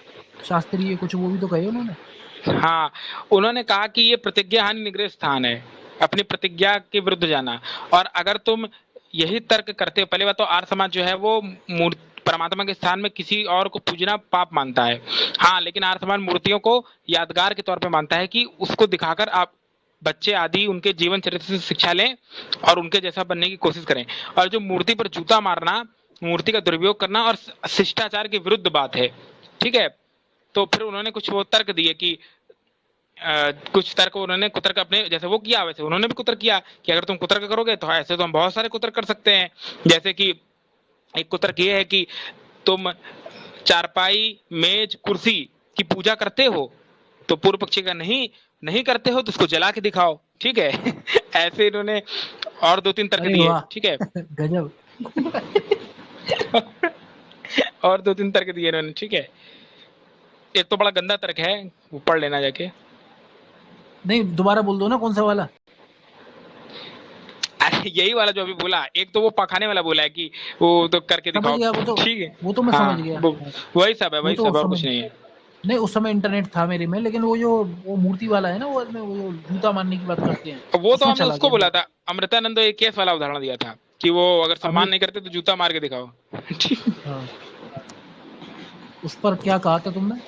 शास्त्रीय कुछ वो भी तो कहे उन्होंने। हाँ, उन्होंने कहा कि ये प्रतिज्ञा हानि निग्रह स्थान है, अपनी प्रतिज्ञा के विरुद्ध जाना। और अगर तुम यही तर्क करते हो, पहले बात तो आर्य समाज जो है वो परमात्मा के स्थान में किसी और को पूजना पाप मानता है। हाँ, लेकिन आर्य समाज मूर्तियों को यादगार के तौर पे मानता है कि उसको दिखाकर आप बच्चे आदि उनके जीवन चरित्र से शिक्षा लें और उनके जैसा बनने की कोशिश करें। और जो मूर्ति पर जूता मारना, मूर्ति का दुरुपयोग करना और शिष्टाचार के विरुद्ध बात है। ठीक है, तो फिर उन्होंने कुछ वो तर्क दिए कि कुछ तर्क उन्होंने कुतर्क अपने जैसे वो किया वैसे उन्होंने भी कुतर्क किया कि अगर तुम कुतर्क करोगे तो ऐसे तो हम बहुत सारे कुतर्क कर सकते हैं। जैसे कि एक कुतर्क ये है कि तुम चारपाई, मेज, कुर्सी की पूजा करते हो, तो पूर्व पक्षी का नहीं नहीं करते हो तो उसको जला के दिखाओ। ठीक है ऐसे इन्होंने और 2-3 तर्क अरे दिए। वाह, ठीक है गजब। और 2-3 तर्क दिए इन्होंने। ठीक है, एक तो बड़ा गंदा तर्क है, वो पढ़ लेना जाके। नहीं, दोबारा बोल दो ना, कौन सा वाला? अरे यही वाला जो अभी बोला। एक तो वो पखाने वाला बोला है कि वो तो करके समझ दिखाओ। गया, ठीक है, वो तो मैं हाँ समझ गया। वही सब है, वो वही तो सब उस और समय कुछ नहीं है। नहीं, उस समय इंटरनेट था मेरे में, लेकिन वो मूर्ति वाला है ना, वो में वो जो जूता मारने की बात करते हैं, वो तो उसमें हमने चला उसको गया मैं। बोला था, अमृतानंद एक केस वाला उदाहरण दिया था कि वो अगर सम्मान अमृत, नहीं करते तो जूता मार के दिखाओ। हाँ, उस पर क्या कहा था तुमने?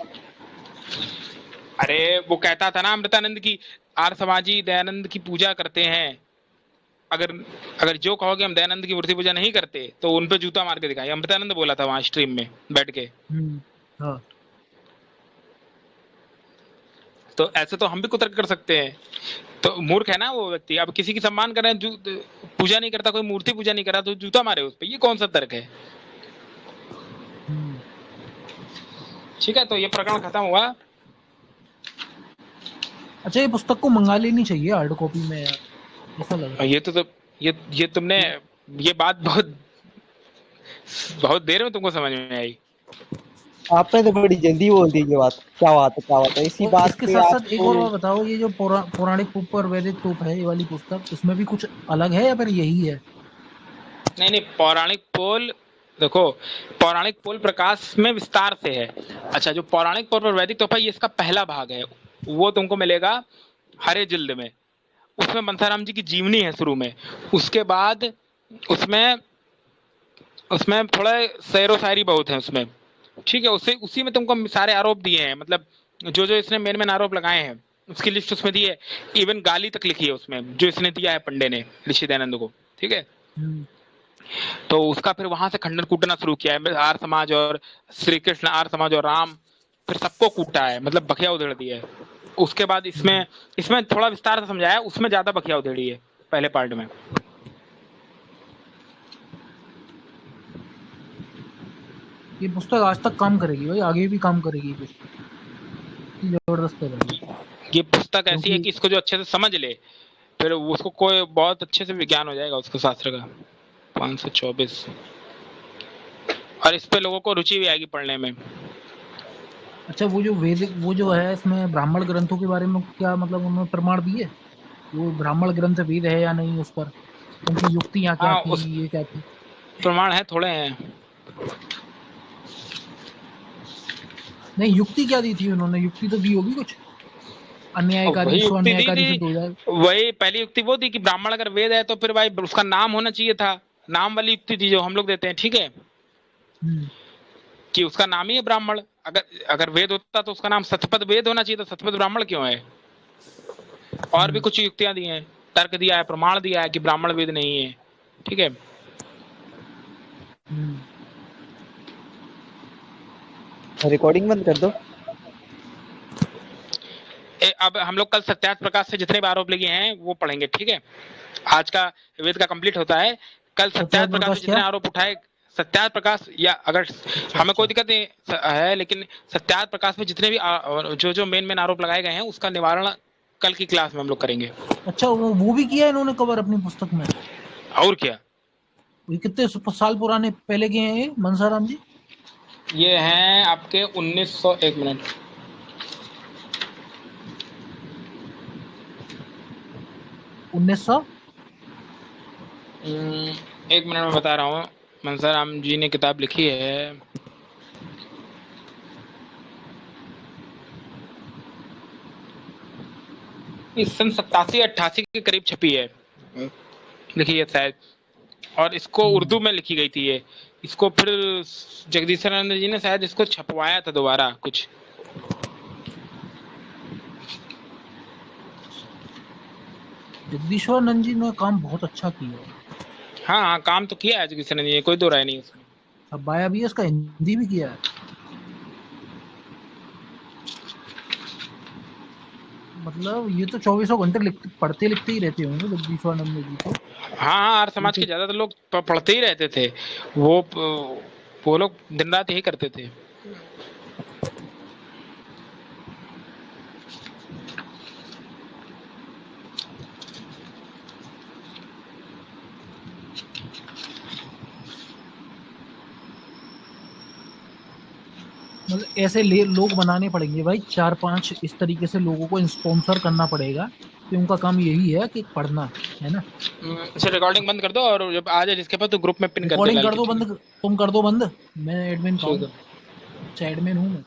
अरे वो कहता था ना अमृतानंद की आर्य समाजी दयानंद की पूजा करते हैं, अगर अगर जो कहोगे हम दयानंद की मूर्ति पूजा नहीं करते तो उन पे जूता मार के दिखाएं। अमृतानंद बोला था वहां स्ट्रीम में बैठ के। हाँ, तो ऐसे तो हम भी कुतर्क कर सकते हैं। तो मूर्ख है ना वो व्यक्ति। अब किसी की सम्मान कर रहे हैं, पूजा नहीं करता, कोई मूर्ति पूजा नहीं कर रहा तो जूता मारे उस पर, ये कौन सा तर्क है? ठीक है, तो ये प्रकरण खत्म हुआ। अच्छा, ये पुस्तक को मंगा लेनी चाहिए हार्ड कॉपी में यार, ऐसा लग रहा है। ये तुमने ये बात बहुत बहुत देर में तुमको समझ में आई। आपने तो बड़ी जल्दी बोल दी ये बात। क्या बात है इसी और बात इसके पे साथ साथ एक आपको। और बात बताओ, ये जो पौराणिक टूप और वैदिक टूप है, ये वाली पुस्तक, इसमें भी कुछ अलग है या फिर यही है? नहीं नहीं, पौराणिक पोल देखो, पौराणिक पोल प्रकाश में विस्तार से है। अच्छा, जो पौराणिक पोल पर वैदिक तोहफा, ये इसका पहला भाग है, वो तुमको मिलेगा हरे जिल्द में। उसमें मंथाराम जी की जीवनी है शुरू में, उसके बाद उसमें उसमें थोड़ा शेरो शायरी बहुत है उसमें। ठीक है, उसी में तुमको सारे आरोप दिए हैं, मतलब जो जो इसने मेन मेन आरोप लगाए हैं उसकी लिस्ट उसमें दी है। इवन गाली तक लिखी है उसमें जो इसने दिया है पंडे ने ऋषि दयानंद को। ठीक है, तो उसका फिर वहां से खंडन कूटना शुरू किया है। आर्य समाज और श्री कृष्ण, आर्य समाज और राम, फिर सबको कूटा है, मतलब बखिया उधेड़ दिया है। उसके बाद इसमें इसमें थोड़ा विस्तार से समझाया, उसमें ज्यादा बखिया उधेड़ी है पहले पार्ट में। ये पुस्तक आज तक काम करेगी भाई, आगे भी काम करेगी ये पुस्तक, इतनी जबरदस्त है भाई। ये पुस्तक ऐसी है क्योंकि कि इसको जो अच्छे से समझ ले, फिर उसको कोई बहुत अच्छे से विज्ञान हो जाएगा उसको शास्त्र का। 524 और इस पे लोगों को रुचि भी आएगी पढ़ने में। अच्छा, वो जो वैदिक, वो जो है इसमें ब्राह्मण ग्रंथों के बारे में क्या मतलब उन्होंने प्रमाण दिए, वो ब्राह्मण ग्रंथ वेद है या नहीं, उस पर उनकी युक्तियां क्या हाँ, थी, उस ये क्या थी? प्रमाण है, थोड़े हैं। नहीं, युक्ति क्या दी थी उन्होंने? युक्ति तो दी होगी कुछ, अन्यायकारी वही स्व युक्ति दी अन्यायकारी थी, सिद्ध हो जाए। वही पहली युक्ति वो थी कि ब्राह्मण अगर वेद है तो फिर भाई उसका नाम होना चाहिए था। नाम वाली युक्ति थी जो हम लोग देते हैं। ठीक है, कि उसका नाम ही है ब्राह्मण। अगर अगर वेद होता तो उसका नाम सतपथ वेद होना चाहिए, तो सतपथ ब्राह्मण क्यों है? और भी कुछ युक्तियां दी हैं, तर्क दिया है, प्रमाण दिया है कि ब्राह्मण वेद नहीं है। ठीक है, रिकॉर्डिंग बंद कर दो। अब हम लोग कल सत्यार्थ प्रकाश से जितने भी आरोप लगे हैं वो पढ़ेंगे। ठीक है, आज का वेद का कंप्लीट होता है। कल सत्यार्थ प्रकाश से जितने आरोप उठाए, सत्यार्थ प्रकाश, या अगर हमें कोई दिक्कत नहीं है, लेकिन सत्यार्थ प्रकाश में जितने भी जो जो मेन आरोप लगाए गए हैं उसका निवारण कल की क्लास में हम लोग करेंगे। अच्छा, वो भी किया इन्होंने कवर अपनी पुस्तक में? और क्या, ये कितने साल पुराने पहले के हैं ये मनसाराम जी? ये हैं आपके 1900, एक मिनट, एक मिनट में बता रहा हूँ। मनसाराम जी ने किताब लिखी है, इस सन 87-88 के करीब छपी है, लिखी है शायद, और इसको उर्दू में लिखी गई थी। इसको फिर जगदीशानंद जी ने शायद इसको छपवाया था दोबारा कुछ। जगदीश्वरानंद जी ने काम बहुत अच्छा किया है। हाँ हाँ, काम तो किया है जगदीशानंद जी ने, कोई दो राय नहीं उसमें। छपाया भी है, इसका हिंदी भी किया है। मतलब ये तो 24 घंटे पढ़ते लिखते ही रहते होंगे जगदीश्वरानंद जी तो। हाँ हाँ, आर्य ये समाज तो के ज्यादातर लोग पढ़ते ही रहते थे। वो लोग दिन रात यही करते थे। मतलब ऐसे लोग बनाने पड़ेंगे भाई, 4-5 इस तरीके से लोगों को स्पॉन्सर करना पड़ेगा कि उनका काम यही है कि पढ़ना है ना। इसे रिकॉर्डिंग बंद कर दो और जब आ जाए जिसके पास तो ग्रुप में पिन कर दे रिकॉर्डिंग लाल कर दो चिट्ठी में। बंद, तुम कर दो बंद। मैं एडमिन का ठीक हूँ। है। अच्छा एडमिन हूँ मैं।